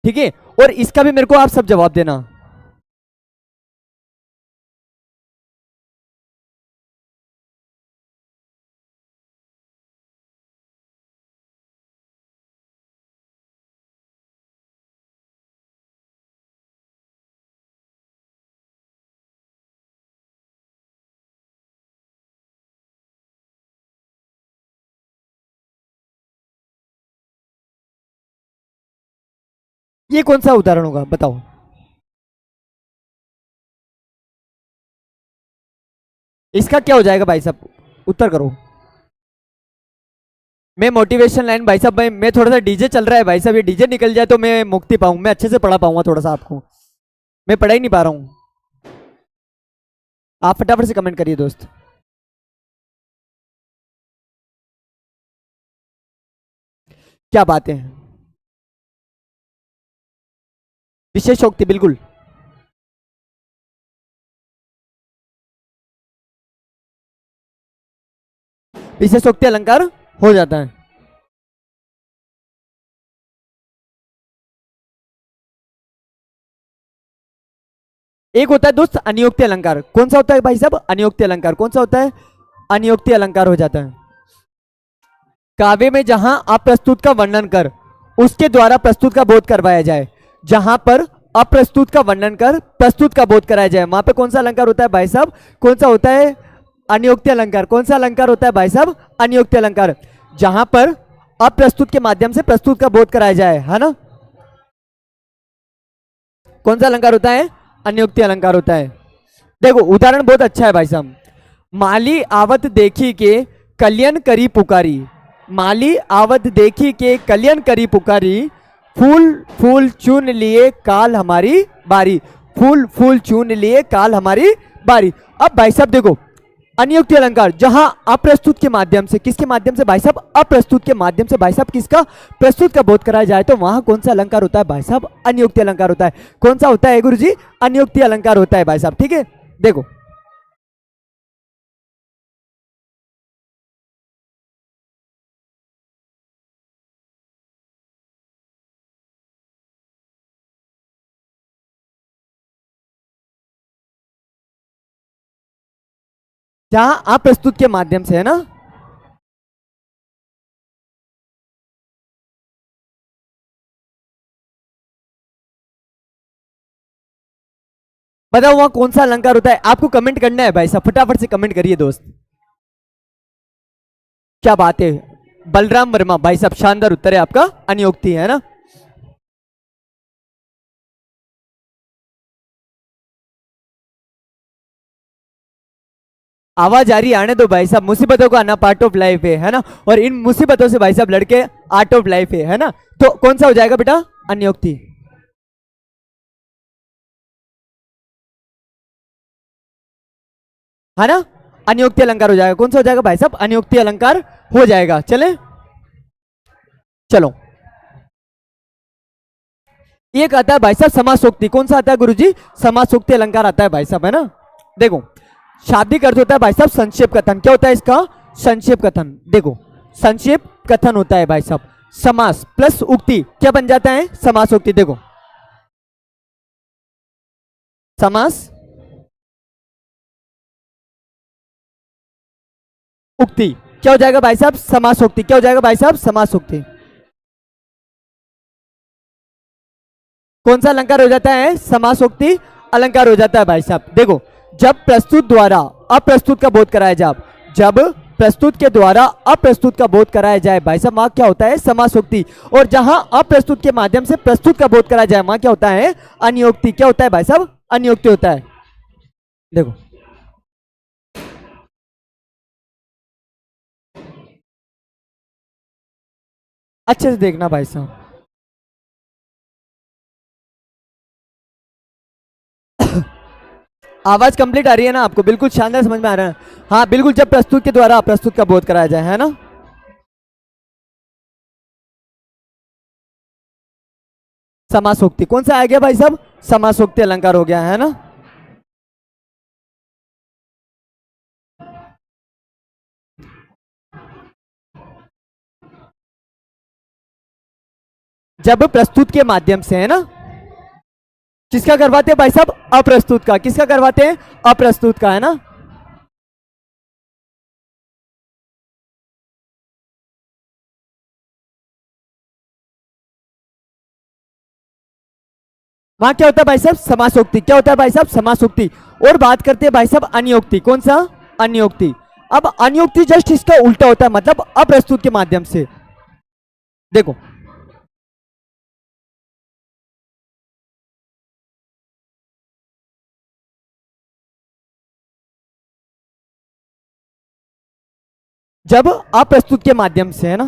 ठीक है, और इसका भी मेरे को आप सब जवाब देना। ये कौन सा उदाहरण होगा, बताओ। इसका क्या हो जाएगा भाई साहब, उत्तर करो। मैं मोटिवेशन लाइन भाई साहब, मैं थोड़ा सा डीजे चल रहा है भाई साहब, ये डीजे निकल जाए तो मैं मुक्ति पाऊं, मैं अच्छे से पढ़ा पाऊंगा थोड़ा सा आपको। मैं पढ़ा ही नहीं पा रहा हूं। आप फटाफट से कमेंट करिए दोस्त। क्या बात है, विशेषोक्ति बिल्कुल। विशेषोक्ति अलंकार हो जाता है। एक होता है दोस्त अनियोक्ति अलंकार, कौन सा होता है भाई साहब? अनियोक्ति अलंकार कौन सा होता है? अनियोक्ति अलंकार हो जाता है। काव्य में जहां अप्रस्तुत का वर्णन कर उसके द्वारा प्रस्तुत का बोध करवाया जाए, जहां पर अप्रस्तुत का वर्णन कर प्रस्तुत का बोध कराया जाए, वहां पे कौन सा अलंकार होता है भाई साहब? कौन सा होता है? अनियोक्ति अलंकार। कौन सा अलंकार होता है भाई साहब? अनियोक्ति अलंकार। जहां पर अप्रस्तुत के माध्यम से प्रस्तुत का बोध कराया जाए, है ना? कौन सा अलंकार होता है? अनियोक्ति अलंकार होता है। देखो उदाहरण बहुत अच्छा है भाई साहब। माली आवत देखी के कल्याण करी पुकारी, माली आवत देखी के कल्याण करी पुकारी, फूल फूल चुन लिए काल हमारी बारी, फूल फूल चुन लिए काल हमारी बारी। अब भाई साहब देखो, अनियुक्ति अलंकार जहां अप्रस्तुत के माध्यम से, किसके माध्यम से भाई साहब? अप्रस्तुत के माध्यम से भाई साहब किसका? प्रस्तुत का बोध कराया जाए, तो वहां कौन सा अलंकार होता है भाई साहब? अनियुक्ति अलंकार होता है। कौन सा होता है गुरुजी? अनियुक्ति अलंकार होता है भाई साहब। ठीक है, देखो जहां अप्रस्तुत के माध्यम से, है ना? बताओ वहां कौन सा अलंकार होता है? आपको कमेंट करना है भाई साहब, फटाफट से कमेंट करिए दोस्त। क्या बात है, बलराम वर्मा भाई साहब, शानदार उत्तर है आपका, अनियोक्ति है ना? आवाज आ रही है, आने दो भाई साहब, मुसीबतों का आना पार्ट ऑफ लाइफ है ना? और इन मुसीबतों से भाई साहब लड़के आर्ट ऑफ लाइफ है ना? तो कौन सा हो जाएगा बेटा? अनियोक्ति, है ना? अनियोक्ति अलंकार हो जाएगा। कौन सा हो जाएगा भाई साहब? अनियोक्ति अलंकार हो जाएगा। चले चलो, एक आता है भाई साहब समासोक्ति। कौन सा आता है गुरुजी? समासोक्ति अलंकार आता है भाई साहब, है ना? देखो, शाब्दिक अर्थ होता है भाई साहब संक्षेप कथन। क्या होता है इसका? संक्षेप कथन। देखो, संक्षेप कथन होता है भाई साहब। समास प्लस उक्ति क्या बन जाता है? समासोक्ति। देखो, समास उक्ति क्या हो जाएगा भाई साहब? समासोक्ति। क्या हो जाएगा भाई साहब? समासोक्ति। कौन सा अलंकार हो जाता है? समासोक्ति अलंकार हो जाता है भाई साहब। देखो, जब प्रस्तुत द्वारा अप्रस्तुत का बोध कराया जाए, जब प्रस्तुत के द्वारा अप्रस्तुत का बोध कराया जाए भाई साहब, वहां क्या होता है? समासोक्ति। और जहां अप्रस्तुत के माध्यम से प्रस्तुत का बोध कराया जाए, वहां क्या होता है? अनियोक्ति। क्या होता है भाई साहब? अनियोक्ति होता है। देखो, अच्छे से देखना भाई साहब। आवाज कंप्लीट आ रही है ना आपको? बिल्कुल शानदार समझ में आ रहा है? हाँ बिल्कुल, जब प्रस्तुत के द्वारा अप्रस्तुत का बोध कराया जाए, है ना? समासोक्ति। कौन सा आ गया भाई साहब? समासोक्ति अलंकार हो गया है ना। जब प्रस्तुत के माध्यम से, है ना। किसका करवाते हैं भाई साहब? अप्रस्तुत का। किसका करवाते हैं? अप्रस्तुत का, है ना। वहां क्या होता है भाई साहब? समासोक्ति। क्या होता है भाई साहब? समासोक्ति। और बात करते हैं भाई साहब अन्योक्ति। कौन सा? अन्योक्ति। अब अन्योक्ति जस्ट इसका उल्टा होता है, मतलब अप्रस्तुत के माध्यम से। देखो जब अप्रस्तुत के माध्यम से, है ना।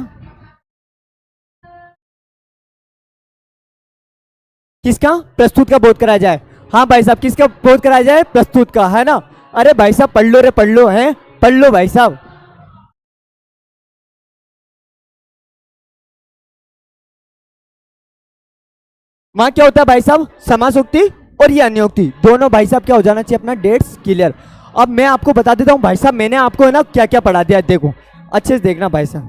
किसका? प्रस्तुत का बोध कराया जाए। हाँ भाई साहब, किसका बोध कराया जाए? प्रस्तुत का, है ना। अरे भाई साहब पढ़ लो रे, पढ़ लो, है, पढ़ लो भाई साहब। वहां क्या होता है भाई साहब? समासोक्ति और ये अन्योक्ति दोनों भाई साहब क्या हो जाना चाहिए? अपना डेट्स क्लियर। अब मैं आपको बता देता हूं भाई साहब, मैंने आपको है ना क्या क्या पढ़ा दिया। देखो अच्छे से देखना भाई साहब,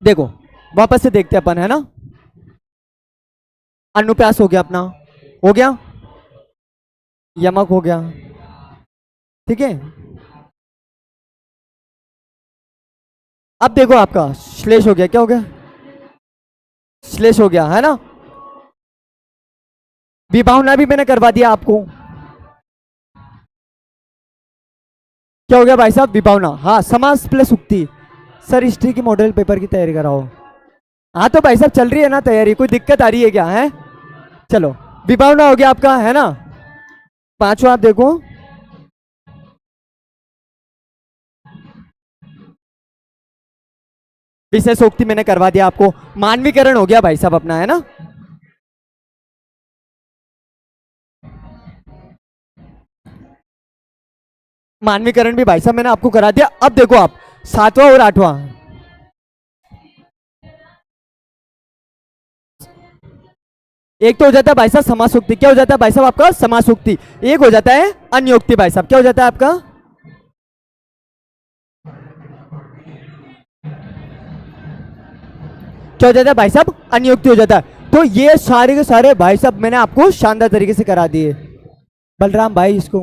देखो वापस से देखते हैं अपन, है ना। अनुप्रास हो गया अपना, हो गया। यमक हो गया, ठीक है। अब देखो आपका श्लेष हो गया। क्या हो गया? श्लेष हो गया, है ना। विभावना भी मैंने करवा दिया आपको। क्या हो गया भाई साहब? विभावना। हाँ, समास प्लस उक्ति। सर हिस्ट्री की मॉडल पेपर की तैयारी कराओ। हाँ तो भाई साहब चल रही है ना तैयारी, कोई दिक्कत आ रही है क्या? है चलो, विभावना हो गया आपका, है ना। पांचवा आप देखो, विशेषोक्ति मैंने करवा दिया आपको। मानवीकरण हो गया भाई साहब अपना, है ना। मानवीकरण भी भाई साहब मैंने आपको करा दिया। अब देखो आप सातवां और आठवां, एक तो हो जाता है भाई साहब समासोक्ति। क्या हो जाता है भाई साहब आपका? समासोक्ति। एक हो जाता है अन्योक्ति भाई साहब। क्या हो जाता है आपका? क्या हो जाता है भाई साहब? अन्योक्ति हो जाता है। तो ये सारे के सारे भाई साहब मैंने आपको शानदार तरीके से करा दिए। बलराम भाई इसको,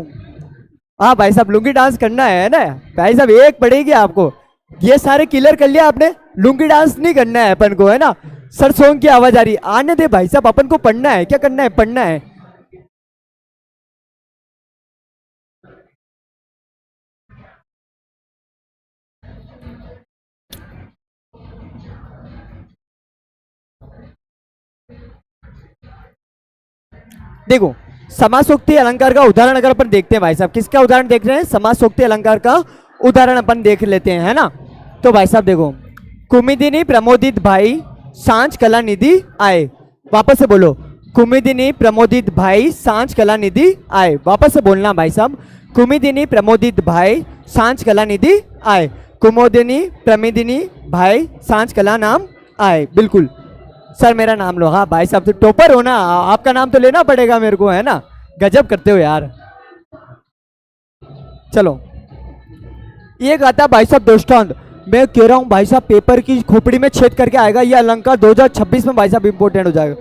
हाँ भाई साहब लुंगी डांस करना है ना भाई साहब, एक पड़ेगी आपको। ये सारे क्लियर कर लिया आपने। लुंगी डांस नहीं करना है अपन को, है ना। सर सॉन्ग की आवाज आ रही है, आने दे भाई साहब, अपन को पढ़ना है। क्या करना है? पढ़ना है। देखो समासोक्ति अलंकार का उदाहरण अगर अपन देखते हैं भाई साहब, किसका उदाहरण देख रहे हैं? समासोक्ति अलंकार का उदाहरण अपन देख लेते हैं, है ना। तो भाई साहब देखो, कुमुदिनी प्रमोदित भाई सांझ कला निधि आए। वापस से बोलो, कुमुदिनी प्रमोदित भाई सांझ कला निधि आए। वापस से बोलना भाई साहब, कुमुदिनी प्रमोदित भाई सांझ कला निधि आए। कुमुदिनी प्रमोदिनी भाई सांझ कला नाम आए। बिल्कुल सर मेरा नाम लो। हाँ भाई साहब तो टॉपर हो ना, आपका नाम तो लेना पड़ेगा मेरे को, है ना। गजब करते हो यार। चलो ये आता भाई साहब दृष्टांत। मैं कह रहा हूं भाई साहब पेपर की खोपड़ी में छेद करके आएगा ये अलंकार 2026 में भाई साहब इंपोर्टेंट हो जाएगा।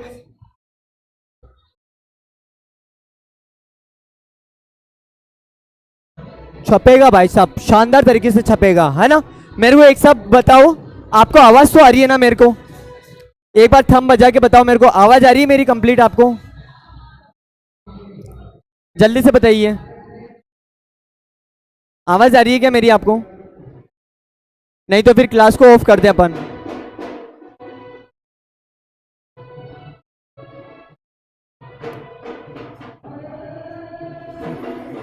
छपेगा भाई साहब, शानदार तरीके से छपेगा, है ना। मेरे को एक साहब बताओ, आपको आवाज तो आ रही है ना मेरे को? एक बार थंब बजा के बताओ मेरे को, आवाज आ रही है मेरी कंप्लीट आपको? जल्दी से बताइए, आवाज आ रही है क्या मेरी आपको? नहीं तो फिर क्लास को ऑफ कर दे अपन।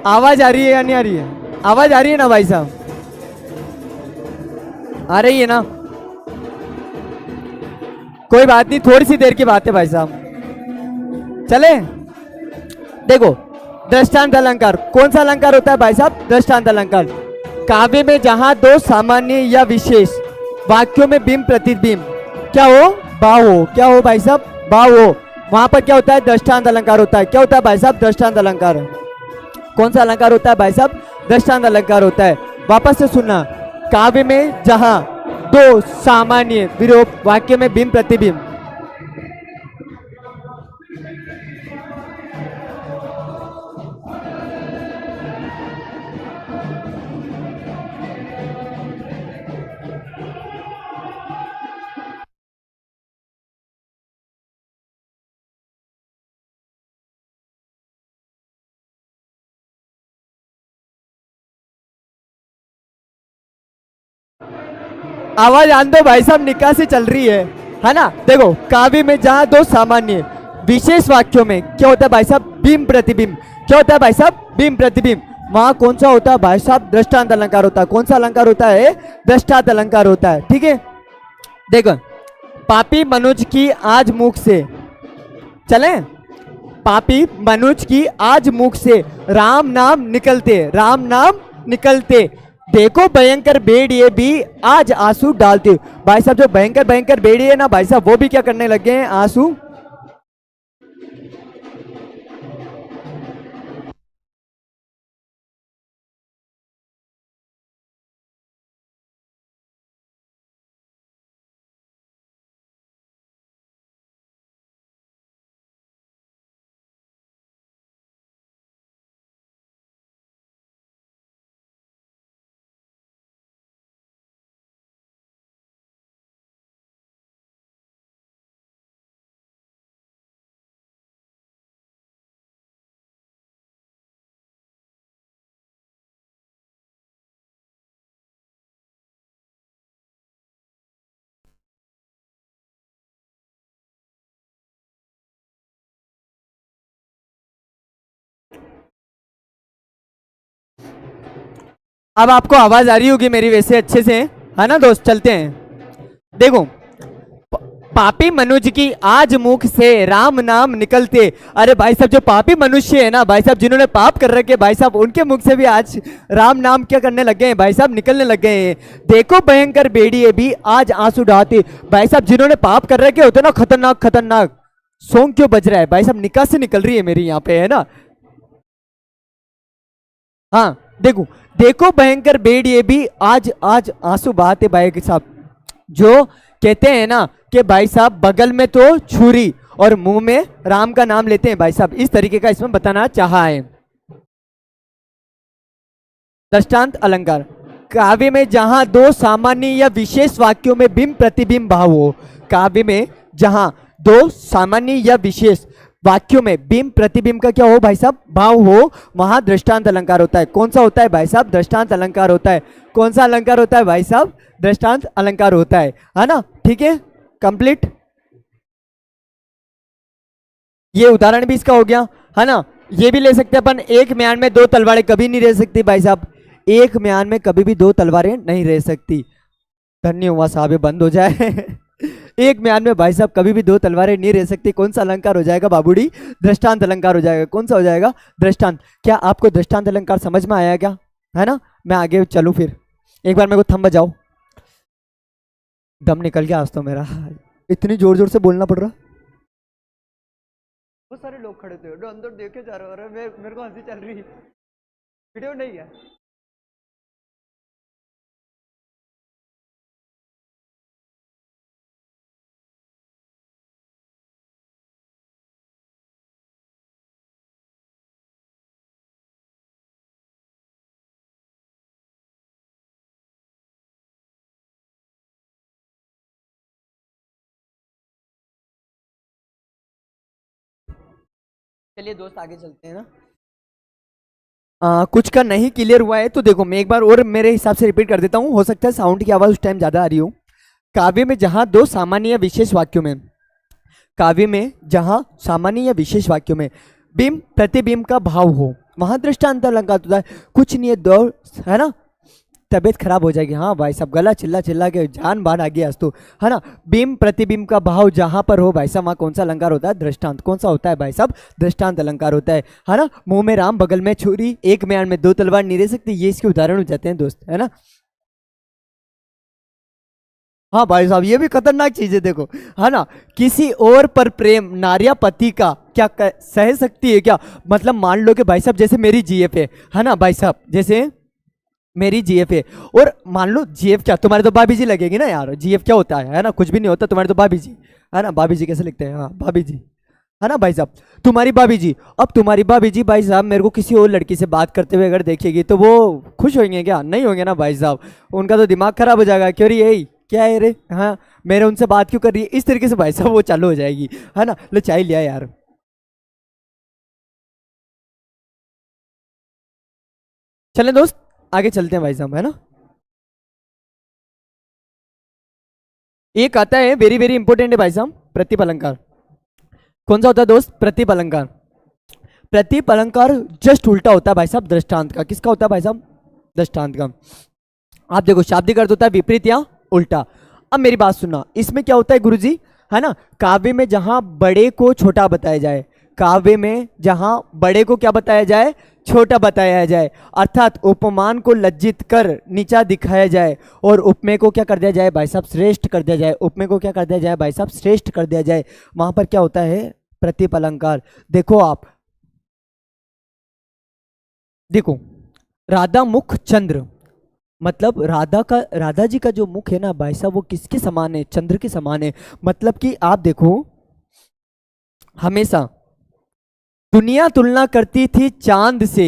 आवाज आ रही है या नहीं आ रही है? आवाज आ रही है ना भाई साहब? आ रही है ना? कोई बात नहीं, थोड़ी सी देर की बात है भाई साहब। चले देखो, दृष्टांत अलंकार कौन सा अलंकार होता है भाई साहब? दृष्टांत अलंकार। काव्य में जहां दो सामान्य या विशेष वाक्यों में बिंब प्रतिबिंब क्या हो? भाव हो। क्या हो भाई साहब? भाव हो। वहां पर क्या होता है? दृष्टांत अलंकार होता है। क्या होता है भाई साहब? दृष्टांत अलंकार। कौन सा अलंकार होता है भाई साहब? दृष्टांत अलंकार होता है। वापस से सुनना, काव्य में जहां दो सामान्य विरोध वाक्य में बिंब प्रतिबिंब, आवाज आन दो भाई साहब, निकासी चल रही है ना। देखो, काव्य में जहां दो सामान्य विशेष वाक्यों में क्या होता है भाई साहब? बिंब प्रतिबिंब। क्या होता है भाई साहब? बिंब प्रतिबिंब। वहां कौन सा होता है भाई साहब? दृष्टांत अलंकार होता है। कौन सा अलंकार होता है? दृष्टांत अलंकार होता है। ठीक है, देखो, पापी मनुज की आज मुख से, चले, पापी मनुज की आज मुख से राम नाम निकलते, राम नाम निकलते, देखो भयंकर भेड़िए भी आज आंसू डालते। भाई साहब, जो भयंकर भयंकर भेड़िए है ना भाई साहब, वो भी क्या करने लगे हैं? आंसू। अब आपको आवाज आ रही होगी मेरी वैसे अच्छे से, है ना दोस्त? चलते हैं। देखो, पापी मनुष्य की आज मुख से राम नाम निकलते। अरे भाई साहब, जो पापी मनुष्य है ना भाई साहब, जिन्होंने पाप कर रखे भाई साहब, उनके मुख से भी आज राम नाम क्या करने लगे हैं भाई साहब? निकलने लगे हैं। देखो भयंकर भेड़िए भी आज आंसू डालते। भाई साहब, जिन्होंने पाप कर रखे होते ना, खतरनाक खतरनाक, सॉन्ग क्यों बज रहा है भाई साहब? निकासी निकल रही है मेरी यहाँ पे, है ना। हाँ, देखो, देखो भयंकर भेड़िए भी आज आज आंसू बहाते भाई साहब। जो कहते हैं ना कि भाई साहब बगल में तो छुरी और मुंह में राम का नाम लेते हैं भाई साहब, इस तरीके का इसमें बताना चाहा है। दृष्टांत अलंकार, काव्य में जहां दो सामान्य या विशेष वाक्यों में बिंब प्रतिबिंब भाव हो, काव्य में जहां दो सामान्य या विशेष वाक्यों में बिंब प्रतिबिंब का क्या हो भाई साहब? भाव हो, वहां दृष्टांत अलंकार होता है। कौन सा होता है भाई साहब? दृष्टांत अलंकार होता है। कौन सा अलंकार होता है भाई साहब? दृष्टांत अलंकार होता है ना। ठीक है, कंप्लीट। ये उदाहरण भी इसका हो गया, है ना। ये भी ले सकते हैं अपन, एक म्यान में दो तलवारें कभी नहीं रह सकती भाई साहब, एक म्यान में कभी भी दो तलवारें नहीं रह सकती। धन्य हुआ साहब, ये बंद हो जाए। एक म्यान में भाई साहब कभी भी दो तलवारें नहीं रह सकती। कौन सा अलंकार हो जाएगा बाबूडी? दृष्टांत अलंकार हो जाएगा। कौन सा हो जाएगा? दृष्टांत। क्या आपको दृष्टांत अलंकार समझ में आया क्या? है ना। मैं आगे चलूं फिर, एक बार मेरे को थम बजाओ। दम निकल गया आज तो मेरा, इतनी जोर जोर से बोलना पड़ रहा। बहुत सारे लोग खड़े थे अंदर देखे जा रहे हो, मेरे को हंसी चल रही, वीडियो नहीं है। चलिए दोस्त, आगे चलते हैं ना। कुछ का नहीं क्लियर हुआ है तो देखो, मैं एक बार और मेरे हिसाब से रिपीट कर देता हूँ, हो सकता है साउंड की आवाज उस टाइम ज्यादा आ रही हो। काव्य में जहां दो सामान्य या विशेष वाक्यों में, काव्य में जहां सामान्य या विशेष वाक्यों में बिंब प्रतिबिंब का भाव हो, वहां दृष्टांत अलंकार होता है। कुछ नहीं है, दो, है ना। तबीयत खराब हो जाएगी, हाँ भाई साहब, गला चिल्ला चिल्ला के जान बाहर आ गया आज तो, है ना। बिंब प्रतिबिंब का भाव जहां पर हो भाई साहब, वहां कौन सा अलंकार होता है? दृष्टांत। कौन सा होता है भाई साहब? दृष्टांत अलंकार होता है ना। मुंह में राम, बगल में छुरी, एक म्यान में दो तलवार नहीं रह सकती, ये इसके उदाहरण हो जाते हैं दोस्त, है ना। हाँ भाई साहब, ये भी खतरनाक चीज है, देखो, है ना। किसी और पर प्रेम नार्या पति का क्या सह सकती है क्या? मतलब मान लो कि भाई साहब जैसे मेरी जीएफ है ना भाई साहब, जैसे मेरी जीएफ है, और मान लो जीएफ क्या, तुम्हारे तो भाभी जी लगेगी ना यार, जीएफ क्या होता है ना, कुछ भी नहीं होता, तुम्हारे तो भाभी जी, है ना, भाभी जी कैसे लिखते हैं, हाँ भाभी जी, है ना भाई साहब, तुम्हारी भाभी जी। अब तुम्हारी भाभी जी भाई साहब मेरे को किसी और लड़की से बात करते हुए अगर देखेगी तो वो खुश होंगे क्या? नहीं होंगे ना भाई साहब, उनका तो दिमाग खराब हो जाएगा, क्यों रे यही क्या है रे, हाँ मेरे उनसे बात क्यों कर रही है, इस तरीके से भाई साहब वो चालू हो जाएगी, है ना। लो चाय लिया यार। चलें दोस्त, आगे चलते हैं भाई साहब, है ना। एक आता है वेरी वेरी इंपॉर्टेंट है भाई साहब, प्रतिप अलंकार। कौन सा होता है दोस्त? प्रतिप अलंकार। प्रतिप अलंकार जस्ट उल्टा होता है भाई साहब दृष्टांत का। किसका होता है भाई साहब? दृष्टांत का। आप देखो शाब्दिक अर्थ होता है विपरीत या उल्टा। अब मेरी बात सुनना, इसमें क्या होता है गुरुजी, है ना, काव्य में जहां बड़े को छोटा बताया जाए, काव्य में जहां बड़े को क्या बताया जाए, छोटा बताया जाए, अर्थात उपमान को लज्जित कर नीचा दिखाया जाए और उपमेय को क्या कर दिया जाए भाई साहब, श्रेष्ठ कर दिया जाए, उपमेय को क्या कर दिया जाए भाई साहब, श्रेष्ठ कर दिया जाए, वहां पर क्या होता है? प्रतिप अलंकार। देखो आप, देखो, राधा मुख चंद्र, मतलब राधा का, राधा जी का जो मुख है ना भाई साहब वो किसके समान है? चंद्र के समान है। मतलब कि आप देखो, हमेशा दुनिया तुलना करती थी चांद से,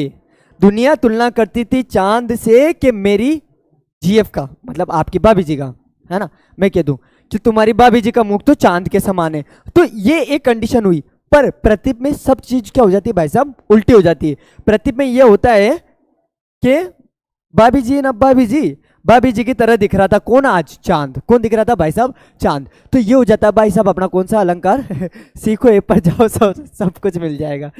दुनिया तुलना करती थी चांद से कि मेरी जीएफ का, मतलब आपकी भाभी जी का, है ना, मैं कह दूं कि तुम्हारी भाभी जी का मुख तो चांद के समान है, तो ये एक कंडीशन हुई। पर प्रतिप में सब चीज क्या हो जाती है भाई साहब? उल्टी हो जाती है। प्रतिप में ये होता है कि भाभी जी ना, भाभी जी, भाभी जी की तरह दिख रहा था कौन आज? चांद। कौन दिख रहा था भाई साहब? चांद। तो ये हो जाता है भाई साहब अपना कौन सा अलंकार सीखो ए पर जाओ, सब कुछ मिल जाएगा।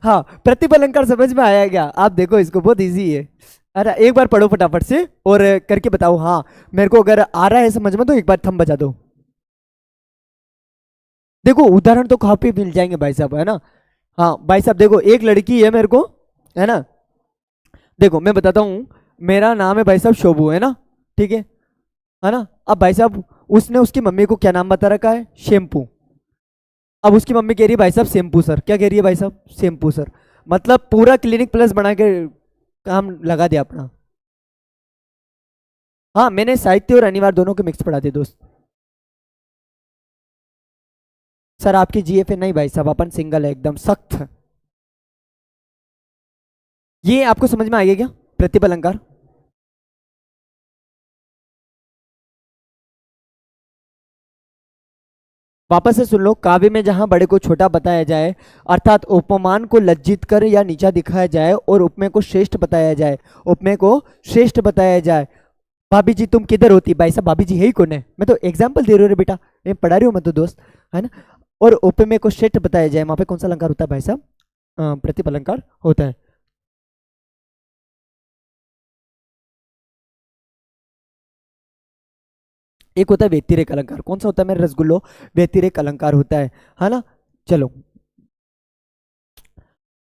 हाँ, प्रतिप अलंकार समझ में आया क्या? आप देखो इसको, बहुत इजी है। अरे एक बार पढ़ो फटाफट से और करके बताओ। हाँ, मेरे को अगर आ रहा है समझ में तो एक बार थम बजा दो। देखो उदाहरण तो कहाँ पे मिल जाएंगे भाई साहब, है ना। हाँ भाई साहब देखो, एक लड़की है मेरे को, है ना, देखो मैं बताता हूँ, मेरा नाम है भाई साहब शोभू, है ना, ठीक है ना। अब भाई साहब उसने उसकी मम्मी को क्या नाम बता रखा है? शैम्पू। अब उसकी मम्मी कह रही है भाई साहब शैम्पू सर, क्या कह रही है भाई साहब? Shampoo sir. मतलब पूरा क्लिनिक प्लस बना के काम लगा दिया अपना। हाँ, मैंने साहित्य और अनिवार्य दोनों के मिक्स पढ़ा थे दोस्त। सर आपकी जीएफए नहीं भाई साहब, अपन सिंगल है एकदम सख्त। ये आपको समझ में आ गया क्या, प्रतिपल अलंकार? वापस से सुन लो, काव्य में जहां बड़े को छोटा बताया जाए, अर्थात उपमान को लज्जित कर या नीचा दिखाया जाए और उपमेय को श्रेष्ठ बताया जाए, उपमेय को श्रेष्ठ बताया जाए। भाभी जी तुम किधर होती? भाई साहब भाभी जी है ही कौन है? मैं तो एग्जाम्पल दे रही हूँ रे बेटा, मैं पढ़ा रही हूँ मैं तो दोस्त, है ना। और उपमेय को श्रेष्ठ बताया जाए, वहां पे कौन सा अलंकार होता है भाई साहब? प्रतिपल अलंकार होता है। एक होता है व्यतिरेक अलंकार। कौन सा होता है मेरे रसगुल्लो? व्यतिरेक अलंकार होता है ना। चलो,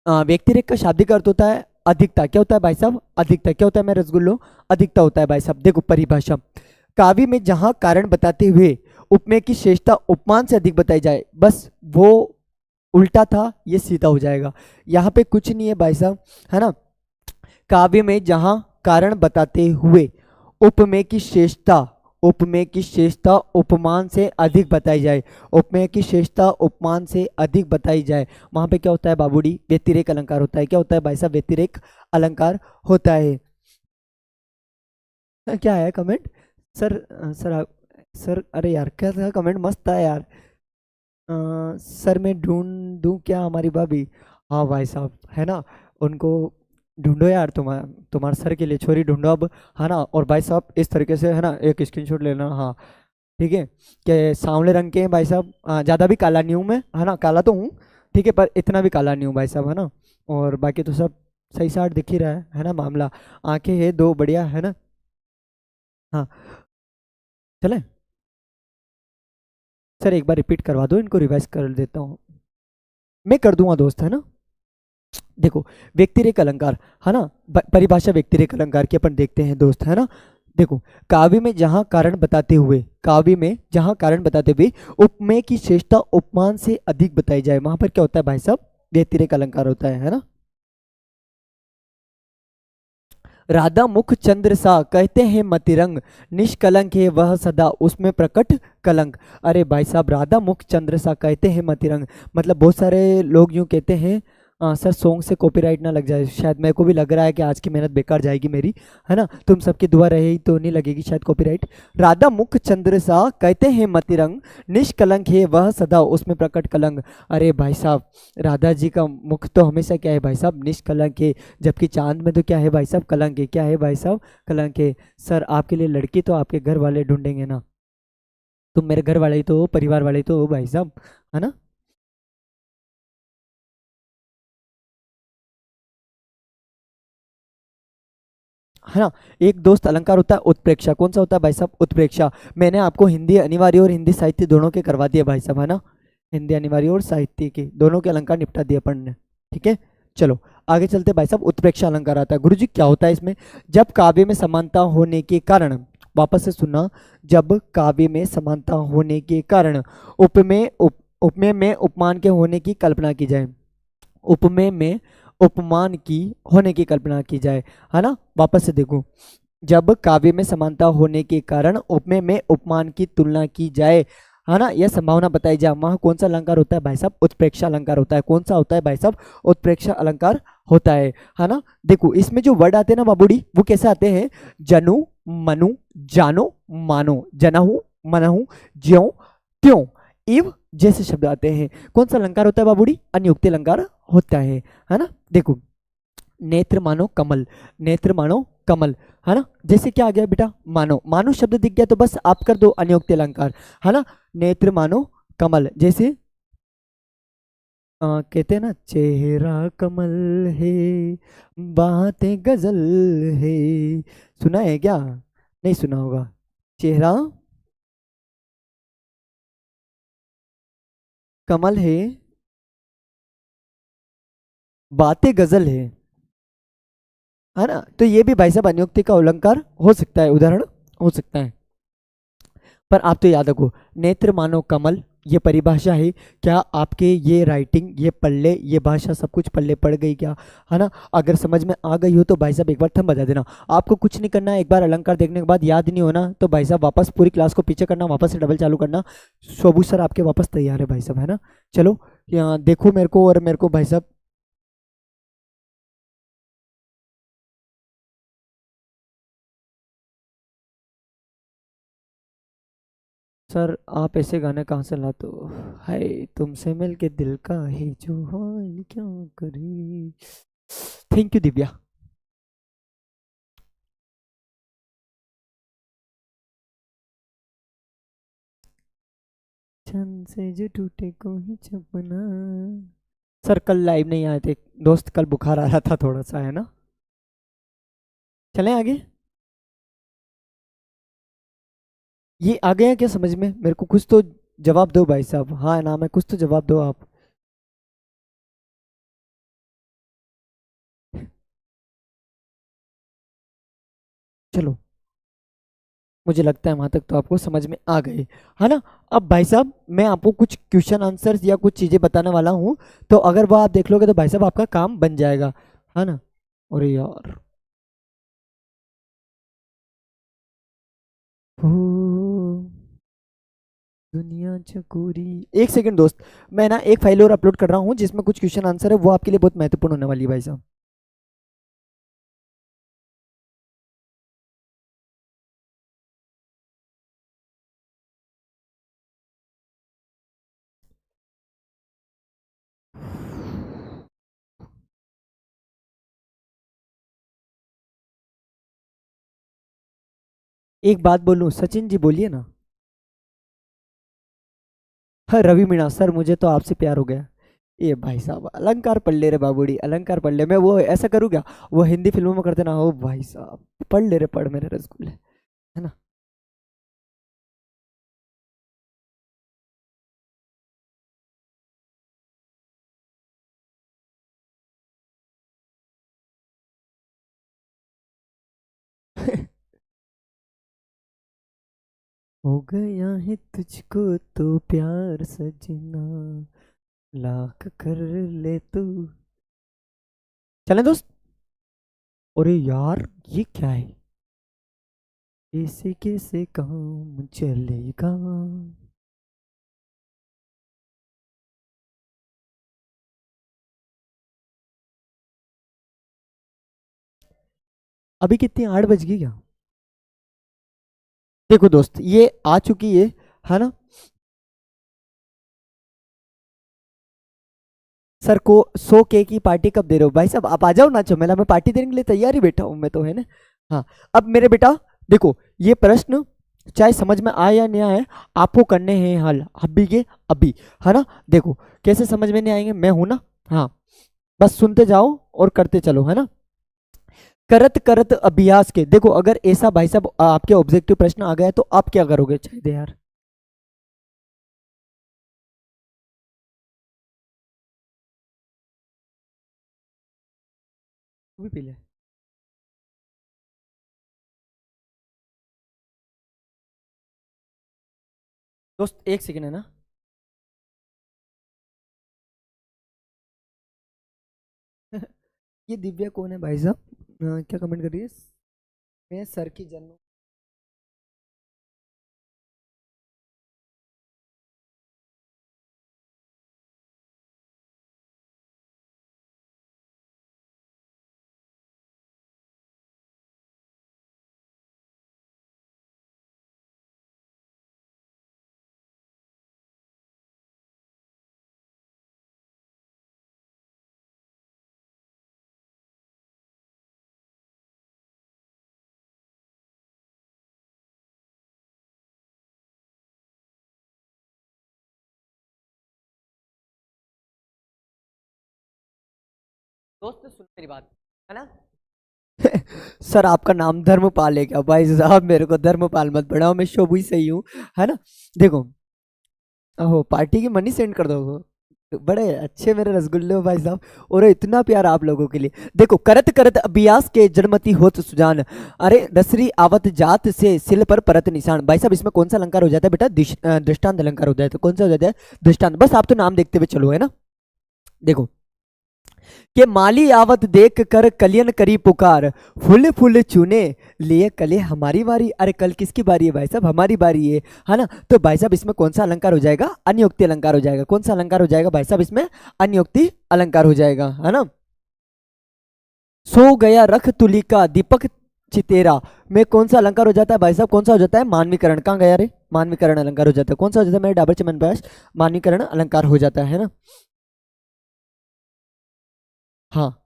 व्यतिरेक का शाब्दिक अर्थ होता है अधिकता। क्या होता है भाई साहब? अधिकता। क्या होता है मेरे रसगुल्लो? अधिकता होता है भाई साहब। देखो परिभाषा, काव्य में जहां कारण बताते हुए उपमेय की श्रेष्ठता उपमान से अधिक बताई जाए, बस वो उल्टा था, ये सीधा हो जाएगा। यहाँ पे कुछ नहीं है भाई साहब, है ना। काव्य में जहां कारण बताते हुए उपमेय की श्रेष्ठता, उपमेय की श्रेष्ठता उपमान से अधिक बताई जाए, उपमेय की श्रेष्ठता उपमान से अधिक बताई जाए, वहां पे क्या होता है बाबूडी? व्यतिरेक अलंकार होता है। क्या होता है भाई साहब? व्यतिरेक अलंकार होता है। क्या है कमेंट? सर सर अरे यार क्या था कमेंट, मस्त था यार। सर मैं ढूंढ दूं क्या हमारी भाभी? हाँ भाई साहब, है ना, उनको ढूंढो यार, तुम्हारे सर के लिए छोरी ढूंढो अब, है ना। और भाई साहब इस तरीके से, है ना, एक स्क्रीनशॉट लेना। हाँ ठीक है, कि सांवले रंग के हैं भाई साहब, ज़्यादा भी काला नहीं हूँ मैं, है ना, काला तो हूँ ठीक है, पर इतना भी काला नहीं हूँ भाई साहब, है ना। और बाकी तो सब सही साठ दिख ही रहा है ना मामला। आंखें है दो बढ़िया, है ना। हाँ चले, सर एक बार रिपीट करवा दो, इनको रिवाइज कर देता हूँ, मैं कर दूंगा दोस्त, है ना। देखो व्यक्तिरेक अलंकार, है ना, परिभाषा व्यक्तिरेक अलंकार की अपन देखते हैं दोस्त, है ना। देखो, काव्य में जहां कारण बताते हुए उपमेय की श्रेष्ठता उपमान से अधिक बताई जाए, वहां पर क्या होता है भाई साहब, व्यतिरेक अलंकार होता है ना। राधा मुख चंद्र सा कहते हैं मतिरंग, निष्कलंक है वह सदा उसमें प्रकट कलंक। अरे भाई साहब, राधा मुख चंद्र सा कहते हैं मतिरंग, मतलब बहुत सारे लोग यूं कहते हैं। सर सॉन्ग से कॉपीराइट ना लग जाए, शायद मेरे को भी लग रहा है कि आज की मेहनत बेकार जाएगी मेरी, है ना। तुम सबकी दुआ रहेगी तो नहीं लगेगी शायद कॉपीराइट। राधा मुख चंद्र सा कहते हैं मतिरंग, निष्कलंक है वह सदा उसमें प्रकट कलंक। अरे भाई साहब, राधा जी का मुख तो हमेशा क्या है भाई साहब, निष्कलंक है, जबकि चांद में तो क्या है भाई साहब, कलंक है। क्या है भाई साहब, कलंक है। सर आपके लिए लड़की तो आपके घर वाले ढूंढेंगे ना, तुम मेरे घर वाले ही तो हो, परिवार वाले ही तो हो भाई साहब, है ना। है ना। एक दोस्त अलंकार होता है उत्प्रेक्षा, कौन सा होता है भाई साहब, उत्प्रेक्षा। मैंने आपको हिंदी अनिवार्य और हिंदी साहित्य दोनों के करवा दिए भाई साहब, है ना। हिंदी अनिवार्य और साहित्य के दोनों के अलंकार निपटा दिए अपन ने। ठीक है, चलो आगे चलते भाई साहब। उत्प्रेक्षा अलंकार आता है, गुरु जी क्या होता है इसमें। जब काव्य में समानता होने के कारण, वापस से सुनना, जब काव्य में समानता होने के कारण उपमेय में उपमान के होने की कल्पना की जाए, उपमेय में उपमान की होने की कल्पना की जाए, है ना। वापस से देखो, जब काव्य में समानता होने के कारण उपमेय में उपमान की तुलना की जाए, है ना, यह संभावना बताई जाए, वहां कौन सा अलंकार होता है भाई साहब, उत्प्रेक्षा अलंकार होता है। कौन सा होता है भाई साहब, उत्प्रेक्षा अलंकार होता है ना। देखो इसमें जो वर्ड आते हैं ना बाबूडी, वो कैसे आते हैं, जनु, मनु, जानो, मानो, जनहु, मनहु, ज्यो, त्यों, इव जैसे शब्द आते हैं। कौन सा अलंकार होता है बाबूडी, अनियुक्ति अलंकार होता है ना। देखो, नेत्र मानो कमल, नेत्र मानो कमल, है ना। जैसे क्या आ गया बेटा, मानो, मानो शब्द दिख गया तो बस आप कर दो अनियोक्ति अलंकार, है ना। नेत्र मानो कमल, जैसे कहते हैं ना, चेहरा कमल है, बातें गजल है। सुना है क्या, नहीं सुना होगा। चेहरा कमल है, बातें गजल है ना। तो ये भी भाई साहब अनियोक्ति का अलंकार हो सकता है, उदाहरण हो सकता है। पर आप तो याद रखो, नेत्र मानो कमल, ये परिभाषा है। क्या आपके ये राइटिंग, ये पल्ले, ये भाषा सब कुछ पल्ले पड़ गई क्या, है ना। अगर समझ में आ गई हो तो भाई साहब एक बार थम बजा देना। आपको कुछ नहीं करना है, एक बार अलंकार देखने के बाद याद नहीं होना तो भाई साहब वापस पूरी क्लास को पीछे करना, वापस से डबल चालू करना। शोभू सर आपके वापस तैयार है भाई साहब, है ना। चलो यहाँ देखो मेरे को, और मेरे को भाई साहब, सर आप ऐसे गाने कहाँ से लाते हो, हाय तुमसे मिलके दिल का है जो हाल क्या करे। Thank you Divya. छन से जो टूटे को ही सपना। सर कल लाइव नहीं आए थे दोस्त, कल बुखार आ रहा था थोड़ा सा, है ना। चलें आगे। ये आ गया क्या समझ में, मेरे को कुछ तो जवाब दो भाई साहब, हाँ ना, मैं कुछ तो जवाब दो आप। चलो, मुझे लगता है वहां तक तो आपको समझ में आ गए, है ना। अब भाई साहब मैं आपको कुछ क्वेश्चन आंसर्स या कुछ चीजें बताने वाला हूँ, तो अगर वो आप देख लोगे तो भाई साहब आपका काम बन जाएगा, है ना। अरे यार, हो दुनिया चकोरी, एक सेकंड दोस्त, मैं ना एक फाइल और अपलोड कर रहा हूँ जिसमें कुछ क्वेश्चन आंसर है, वो आपके लिए बहुत महत्वपूर्ण होने वाली है भाई साहब। एक बात बोलूं सचिन जी, बोलिए ना। हाँ रवि मीणा सर, मुझे तो आपसे प्यार हो गया। ये भाई साहब अलंकार पढ़ ले रे बाबूड़ी, अलंकार पढ़ ले। मैं वो ऐसा करूँ क्या, वो हिंदी फिल्मों में करते ना हो भाई साहब, पढ़ ले रे, पढ़ मेरे रसगुल्ले, है ना। हो गया है तुझको तो प्यार सजना, लाख कर ले तू। चलें दोस्त। अरे यार ये क्या है, कैसे कैसे काम चलेगा। अभी कितनी 8 बज गई क्या। देखो दोस्त ये आ चुकी है ना। सर को 100K की पार्टी कब दे रहे हो भाई साहब, आप आ जाओ ना चमेला, मैं पार्टी देने के लिए तैयार ही बैठा हूं मैं तो, है ना। हाँ। अब मेरे बेटा देखो, ये प्रश्न चाहे समझ में आए या नहीं आए, आपको करने हैं हल अभी के अभी, है ना। देखो कैसे समझ में नहीं आएंगे, मैं हूं ना। हाँ, बस सुनते जाओ और करते चलो, है ना। करत करत अभ्यास के, देखो अगर ऐसा भाई साहब आपके ऑब्जेक्टिव प्रश्न आ गया तो आप क्या करोगे, चाहे दे यार। तू भी पी ले। दोस्त एक सेकेंड, है ना। ये दिव्या कौन है भाई साहब, क्या कमेंट कर रही है। मैं सर की जन्म। दोस्त सुन मेरी बात, है ना। सर आपका नाम धर्मपाल है क्या भाई साहब, मेरे को धर्मपाल मत बढ़ाओ, मैं शोभू ही सही हूँ, है ना। देखो, ओहो पार्टी की मनी सेंड कर दो। बड़े अच्छे मेरे रसगुल्ले हो भाई साहब, और इतना प्यार आप लोगों के लिए। देखो करत करत अभ्यास के जड़मती होत सुजान, अरे दसरी आवत जात से सिल पर परत निशान। भाई साहब इसमें कौन सा अलंकार हो जाता है बेटा, दृष्टांत अलंकार हो जाता है। कौन सा हो जाता है, दृष्टांत। बस आप तो नाम देखते हुए चलो, है ना। देखो कि माली आवत देख कर कलियन करी पुकार, फूल फूल चुने लिए कले हमारी बारी। अरे कल किसकी बारी है भाई साहब, हमारी बारी है ना। तो भाई साहब इसमें कौन सा अलंकार हो जाएगा, अन्योक्ति अलंकार हो जाएगा। कौन सा अलंकार हो जाएगा भाई साहब इसमें, अन्योक्ति अलंकार हो जाएगा, है ना। सो गया रख तुली का दीपक चितेरा में कौन सा अलंकार हो जाता है भाई साहब, कौन सा हो जाता है, मानवीकरण। कहाँ गया रे, मानवीकरण अलंकार हो जाता है। कौन सा हो जाता है मेरे डाबर चमन प्रयास, मानवीकरण अलंकार हो जाता है ना। हाँ।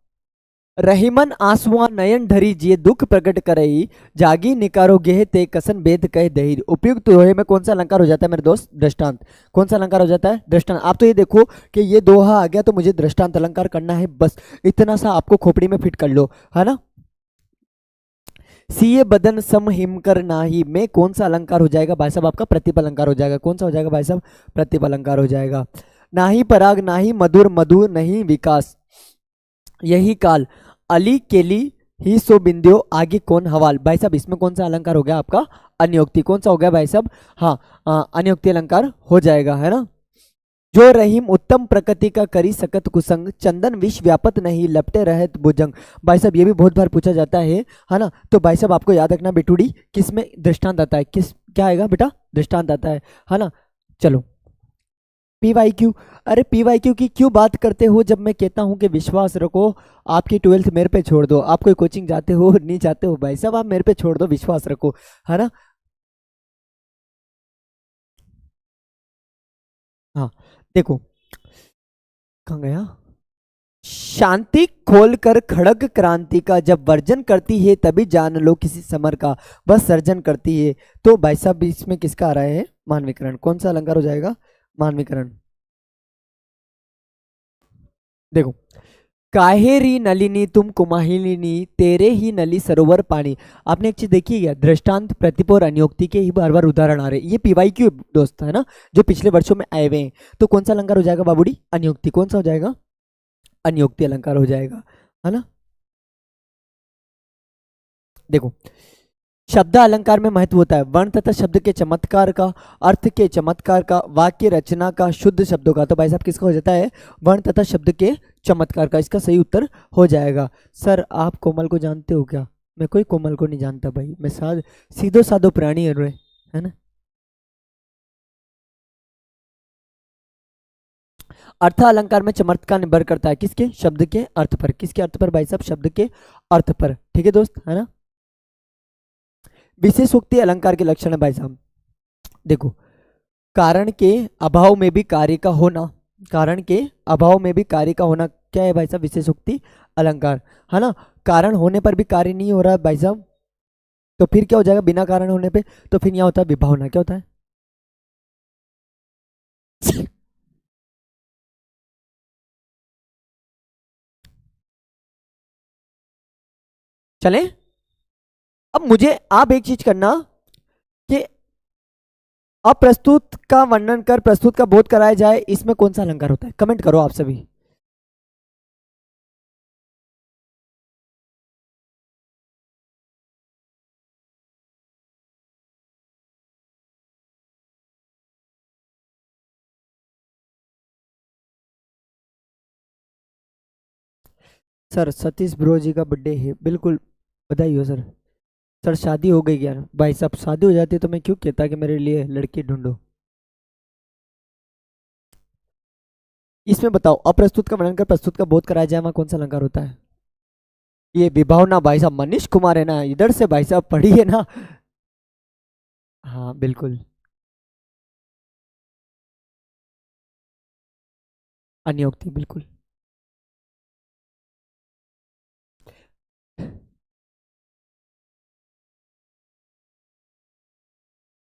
रहीमन आंसुआ नयन ढरी जिये दुख प्रकट करई, जागी निकारो गेह ते कसन बेद कह दही। उपयुक्त दोहे में कौन सा अलंकार हो जाता है मेरे दोस्त, दृष्टांत। कौन सा अलंकार हो जाता है, दृष्टांत। आप तो ये देखो कि ये दोहा आ गया तो मुझे दृष्टांत अलंकार करना है, बस इतना सा आपको खोपड़ी में फिट कर लो, है ना। सीए बदन सम हिमकर नाही में कौन सा अलंकार हो जाएगा भाई साहब आपका, प्रतिप अलंकार हो जाएगा। कौन सा हो जाएगा भाई साहब, प्रतिप अलंकार हो जाएगा। नाही पराग नाही मधुर मधु नहीं विकास, यही काल अली केली ही सो बिंदियो आगे कौन हवाल। भाई साहब इसमें कौन सा अलंकार हो गया आपका, अन्योक्ति। कौन सा हो गया भाई साहब, हाँ अन्योक्ति अलंकार हो जाएगा, है ना। जो रहीम उत्तम प्रकृति का करी सकत कुसंग, चंदन विष व्यापत नहीं लपटे रहत भुजंग। भाई साहब ये भी बहुत बार पूछा जाता है ना। तो भाई साहब आपको याद रखना बेटूड़ी, किस में दृष्टांत आता है, किस क्या आएगा बेटा, दृष्टांत आता है ना। चलो पीवाईक्यू। अरे पीवाईक्यू की क्यों बात करते हो जब मैं कहता हूं कि विश्वास रखो, आपकी 12th मेरे पे छोड़ दो। आप कोई कोचिंग जाते हो नहीं जाते हो भाई साहब, आप मेरे पे छोड़ दो, विश्वास रखो, है ना। हाँ देखो, कहाँ गया। शांति खोलकर खड़ग क्रांति का, जब वर्जन करती है तभी जान लो किसी समर का बस सर्जन करती है। तो भाई साहब इसमें किसका आ रहा है, मानवीकरण। कौन सा अलंकार हो जाएगा, मानवीकरण। देखो, काहेरी नलिनी तुम कुमाहिनी तेरे ही नली सरोवर पानी। आपने एक चीज देखी है क्या, दृष्टांत प्रतिप और अन्योक्ति के ही बार बार उदाहरण आ रहे हैं। ये पीवाई क्यू दोस्त, है ना, जो पिछले वर्षों में आए हुए हैं। तो कौन सा अलंकार हो जाएगा बाबूडी, अन्योक्ति। कौन सा हो जाएगा, अन्योक्ति अलंकार हो जाएगा, है ना। देखो, शब्द अलंकार में महत्व होता है वर्ण तथा शब्द के चमत्कार का, अर्थ के चमत्कार का, वाक्य रचना का, शुद्ध शब्दों का। तो भाई साहब किसका हो जाता है? वर्ण तथा शब्द के चमत्कार का। इसका सही उत्तर हो जाएगा। सर आप कोमल को जानते हो क्या? मैं कोई कोमल को नहीं जानता भाई, मैं सीधो साधो प्राणी है ना। अर्थ अलंकार में चमत्कार निर्भर करता है किसके? शब्द के अर्थ पर। किसके अर्थ पर भाई साहब? शब्द के अर्थ पर। ठीक है दोस्त, है ना। विशेषोक्ति अलंकार के लक्षण है भाई साहब। देखो, कारण के अभाव में भी कार्य का होना, कारण के अभाव में भी कार्य का होना क्या है भाई साहब? विशेषोक्ति अलंकार, है ना। कारण होने पर भी कार्य नहीं हो रहा है भाई साहब, तो फिर क्या हो जाएगा? बिना कारण होने पे तो फिर यहाँ होता है विभावना। क्या होता है? चलें। अब मुझे आप एक चीज करना कि अप्रस्तुत का वर्णन कर प्रस्तुत का बोध कराया जाए, इसमें कौन सा अलंकार होता है? कमेंट करो आप सभी। सर सतीश ब्रो जी का बर्थडे है, बिल्कुल बधाई हो सर। सर शादी हो गई यार भाई साहब, शादी हो जाती है तो मैं क्यों कहता कि मेरे लिए लड़की ढूंढो। इसमें बताओ, अप्रस्तुत का वर्णन कर प्रस्तुत का बोध कराया जाए, वहां कौन सा अलंकार होता है? ये विभावना भाई साहब, मनीष कुमार है ना, इधर से भाई साहब पढ़िए ना। हाँ बिल्कुल, अन्योक्ति बिल्कुल।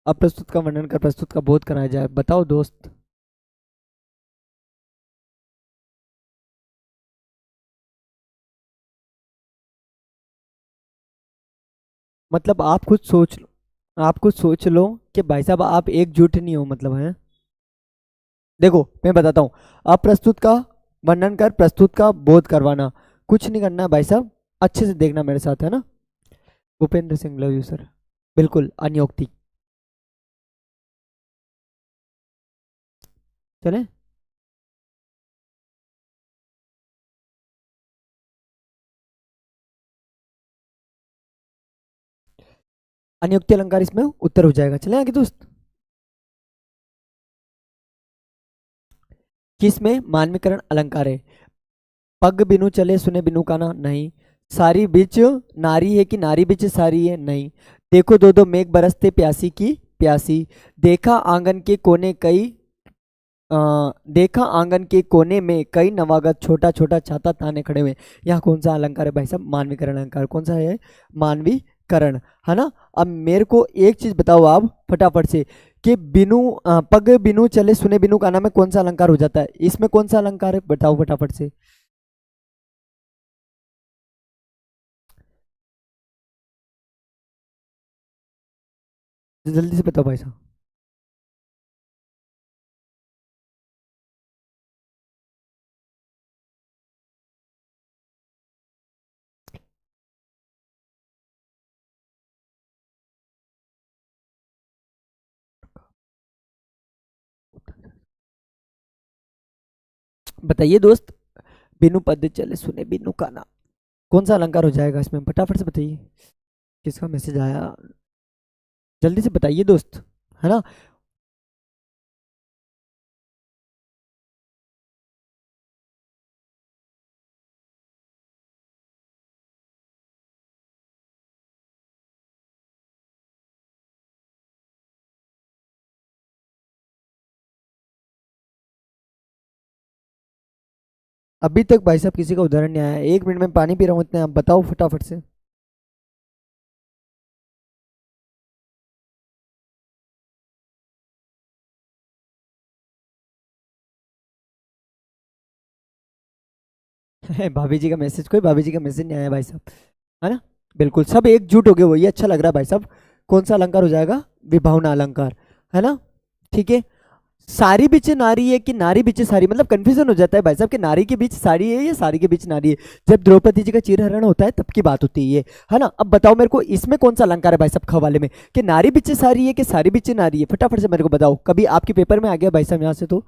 अप्रस्तुत का वर्णन कर प्रस्तुत का बोध कराया जाए, बताओ दोस्त। मतलब आप खुद सोच लो कि भाई साहब आप एकजुट नहीं हो, मतलब है। देखो मैं बताता हूँ, अप्रस्तुत का वर्णन कर प्रस्तुत का बोध करवाना, कुछ नहीं करना भाई साहब, अच्छे से देखना मेरे साथ, है ना। Bhupendra Singh, love you sir. बिल्कुल अन्योक्ति। चले। अन्योक्ति अलंकार इसमें उत्तर हो जाएगा। चले आगे दोस्त। किसमें मानवीकरण अलंकार है? पग बिनु चले सुने बिनु काना, नहीं। सारी बिच नारी है कि नारी बिच सारी है, नहीं। देखो दो दो मेघ बरसते प्यासी की प्यासी। देखा आंगन के कोने कई देखा आंगन के कोने में कई नवागत छोटा छोटा छाता ताने खड़े हुए। यहाँ कौन सा अलंकार है भाई साहब? मानवीकरण अलंकार। कौन सा है? मानवीकरण, है ना। अब मेरे को एक चीज बताओ आप फटाफट से कि पग बिनु चले सुने बिनु काना में कौन सा अलंकार हो जाता है? इसमें कौन सा अलंकार है बताओ फटाफट से। जल्दी से बताओ भाई साहब। बताइए दोस्त। बिनु पद चले सुने बिनु काना, कौन सा अलंकार हो जाएगा इसमें? फटाफट से बताइए। किसका मैसेज आया? जल्दी से बताइए दोस्त, है ना। अभी तक भाई साहब किसी का उदाहरण नहीं आया। 1 मिनट में पानी पी रहा हूँ, इतने आप बताओ फटाफट से। भाभी जी का मैसेज, कोई भाभी जी का मैसेज नहीं आया भाई साहब, है ना। बिल्कुल सब एकजुट हो गए, वो ये अच्छा लग रहा है भाई साहब। कौन सा अलंकार हो जाएगा? विभावना अलंकार, है ना। ठीक है, सारी बीच नारी है कि नारी बीच सारी, मतलब कंफ्यूजन हो जाता है भाई साहब कि नारी के बीच साड़ी है या साड़ी के बीच नारी है। जब द्रौपदी जी का चीरहरण होता है तब की बात होती है ये, है ना। अब बताओ मेरे को इसमें कौन सा अलंकार है भाई साहब ख वाले में, कि नारी बीच सारी है कि सारी बीच नारी है, फटाफट से मेरे को बताओ, कभी आपके पेपर में आ गया भाई साहब यहाँ से तो।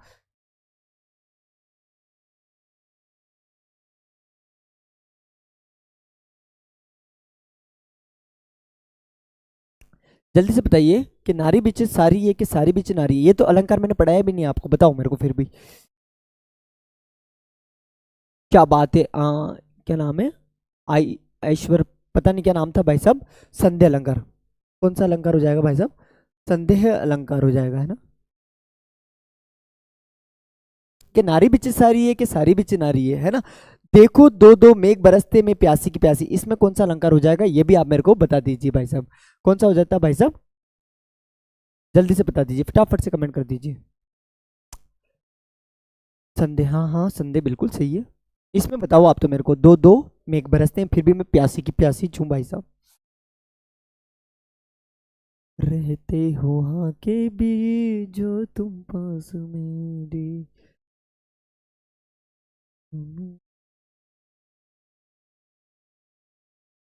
जल्दी से बताइए कि नारी बीच सारी है कि सारी बीच नारी है, ये तो अलंकार मैंने पढ़ाया भी नहीं आपको, बताओ मेरे को फिर भी। क्या बात है, क्या नाम है, आई ऐश्वर, पता नहीं क्या नाम था भाई साहब, संध्या अलंकार। कौन सा अलंकार हो जाएगा भाई साहब, संदेह अलंकार हो जाएगा, है ना। कि नारी बिच सारी है कि सारी बिच नारी है ना। देखो दो दो मेघ बरसते में प्यासी की प्यासी, इसमें कौन सा अलंकार हो जाएगा ये भी आप मेरे को बता दीजिए भाई साहब, कौन सा हो जाता है भाई साहब, जल्दी से बता दीजिए, फटाफट से कमेंट कर दीजिए। संदेह, हाँ हाँ संदेह बिल्कुल सही है। इसमें बताओ आप तो मेरे को, दो दो मेघ बरसते हैं फिर भी मैं प्यासी की प्यासी छूं भाई साहब। रहते हो हाँ के भी जो तुम पास मेरे।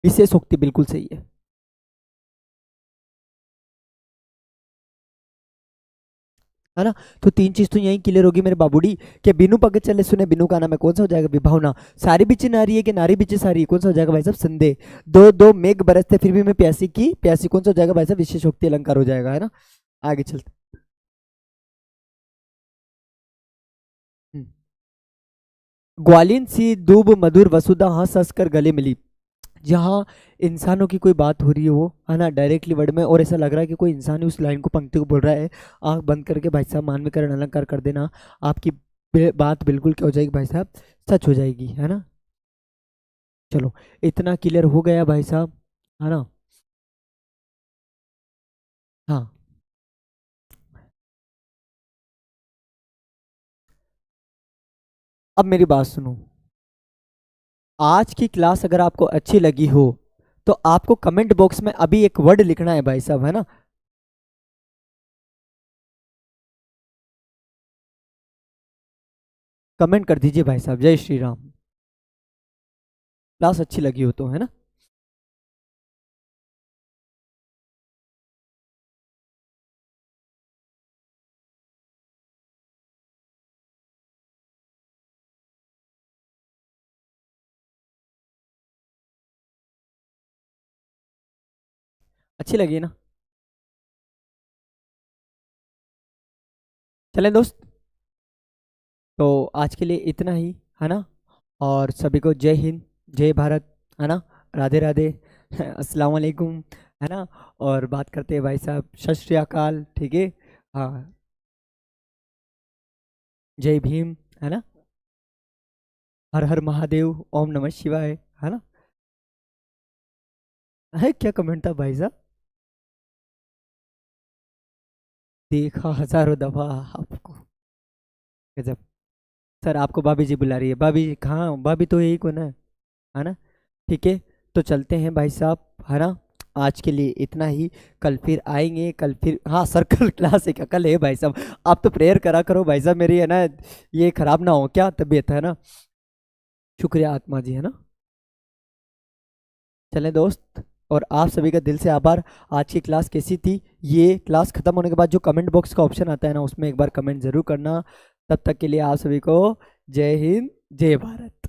विशेषोक्ति बिल्कुल सही है ना। तो तीन चीज तो यही क्लियर होगी मेरे बाबूडी, कि बिनु पग चले सुने बिनु का नाम है, कौन सा हो जाएगा विभावना। सारी बिची नारी है कि नारी बिची सारी है, कौन सा हो जाएगा भाई साहब संदेह। दो दो मेघ बरसते फिर भी मैं प्यासी की प्यासी, कौन सा हो जाएगा भाई साहब विशेषोक्ति अलंकार हो जाएगा, है ना। आगे चलते। हम्म। ग्वालिन सी दूब मधुर वसुधा हंस हंस कर गले मिली, जहाँ इंसानों की कोई बात हो रही हो, है ना, डायरेक्टली वर्ड में, और ऐसा लग रहा है कि कोई इंसान ही उस लाइन को पंक्ति को बोल रहा है, आंख बंद करके भाई साहब मानवीकरण अलंकार कर देना, आपकी बात बिल्कुल क्या हो जाएगी भाई साहब, सच हो जाएगी, है ना। चलो, इतना क्लियर हो गया भाई साहब, है ना। हाँ, अब मेरी बात सुनो। आज की क्लास अगर आपको अच्छी लगी हो तो आपको कमेंट बॉक्स में अभी एक वर्ड लिखना है भाई साहब, है ना। कमेंट कर दीजिए भाई साहब, जय श्री राम। क्लास अच्छी लगी हो तो, है ना। अच्छी लगी ना। चलें दोस्त, तो आज के लिए इतना ही, है ना। और सभी को जय हिंद, जय भारत, है ना, राधे राधे, अस्सलाम वालेकुम, है ना। और बात करते हैं भाई साहब, सत श्री अकाल, ठीक है। हाँ, जय भीम, है ना, हर हर महादेव, ओम नमः शिवाय, है ना। है क्या कमेंट था भाई साहब, देखा हजारों दफा आपको, गजब। सर आपको भाभी जी बुला रही है, भाभी जी कहाँ, भाभी तो यही को ना, है ना। ठीक है, तो चलते हैं भाई साहब, है ना। आज के लिए इतना ही, कल फिर आएंगे, कल फिर, हाँ सर कल क्लास है क्या, कल है भाई साहब। आप तो प्रेयर करा करो भाई साहब मेरी, है ना, ये खराब ना हो क्या तबीयत, है ना। शुक्रिया आत्मा जी, है ना। चलें दोस्त, और आप सभी का दिल से आभार। आज की क्लास कैसी थी, ये क्लास खत्म होने के बाद जो कमेंट बॉक्स का ऑप्शन आता है ना, उसमें एक बार कमेंट जरूर करना। तब तक के लिए आप सभी को जय हिंद, जय भारत।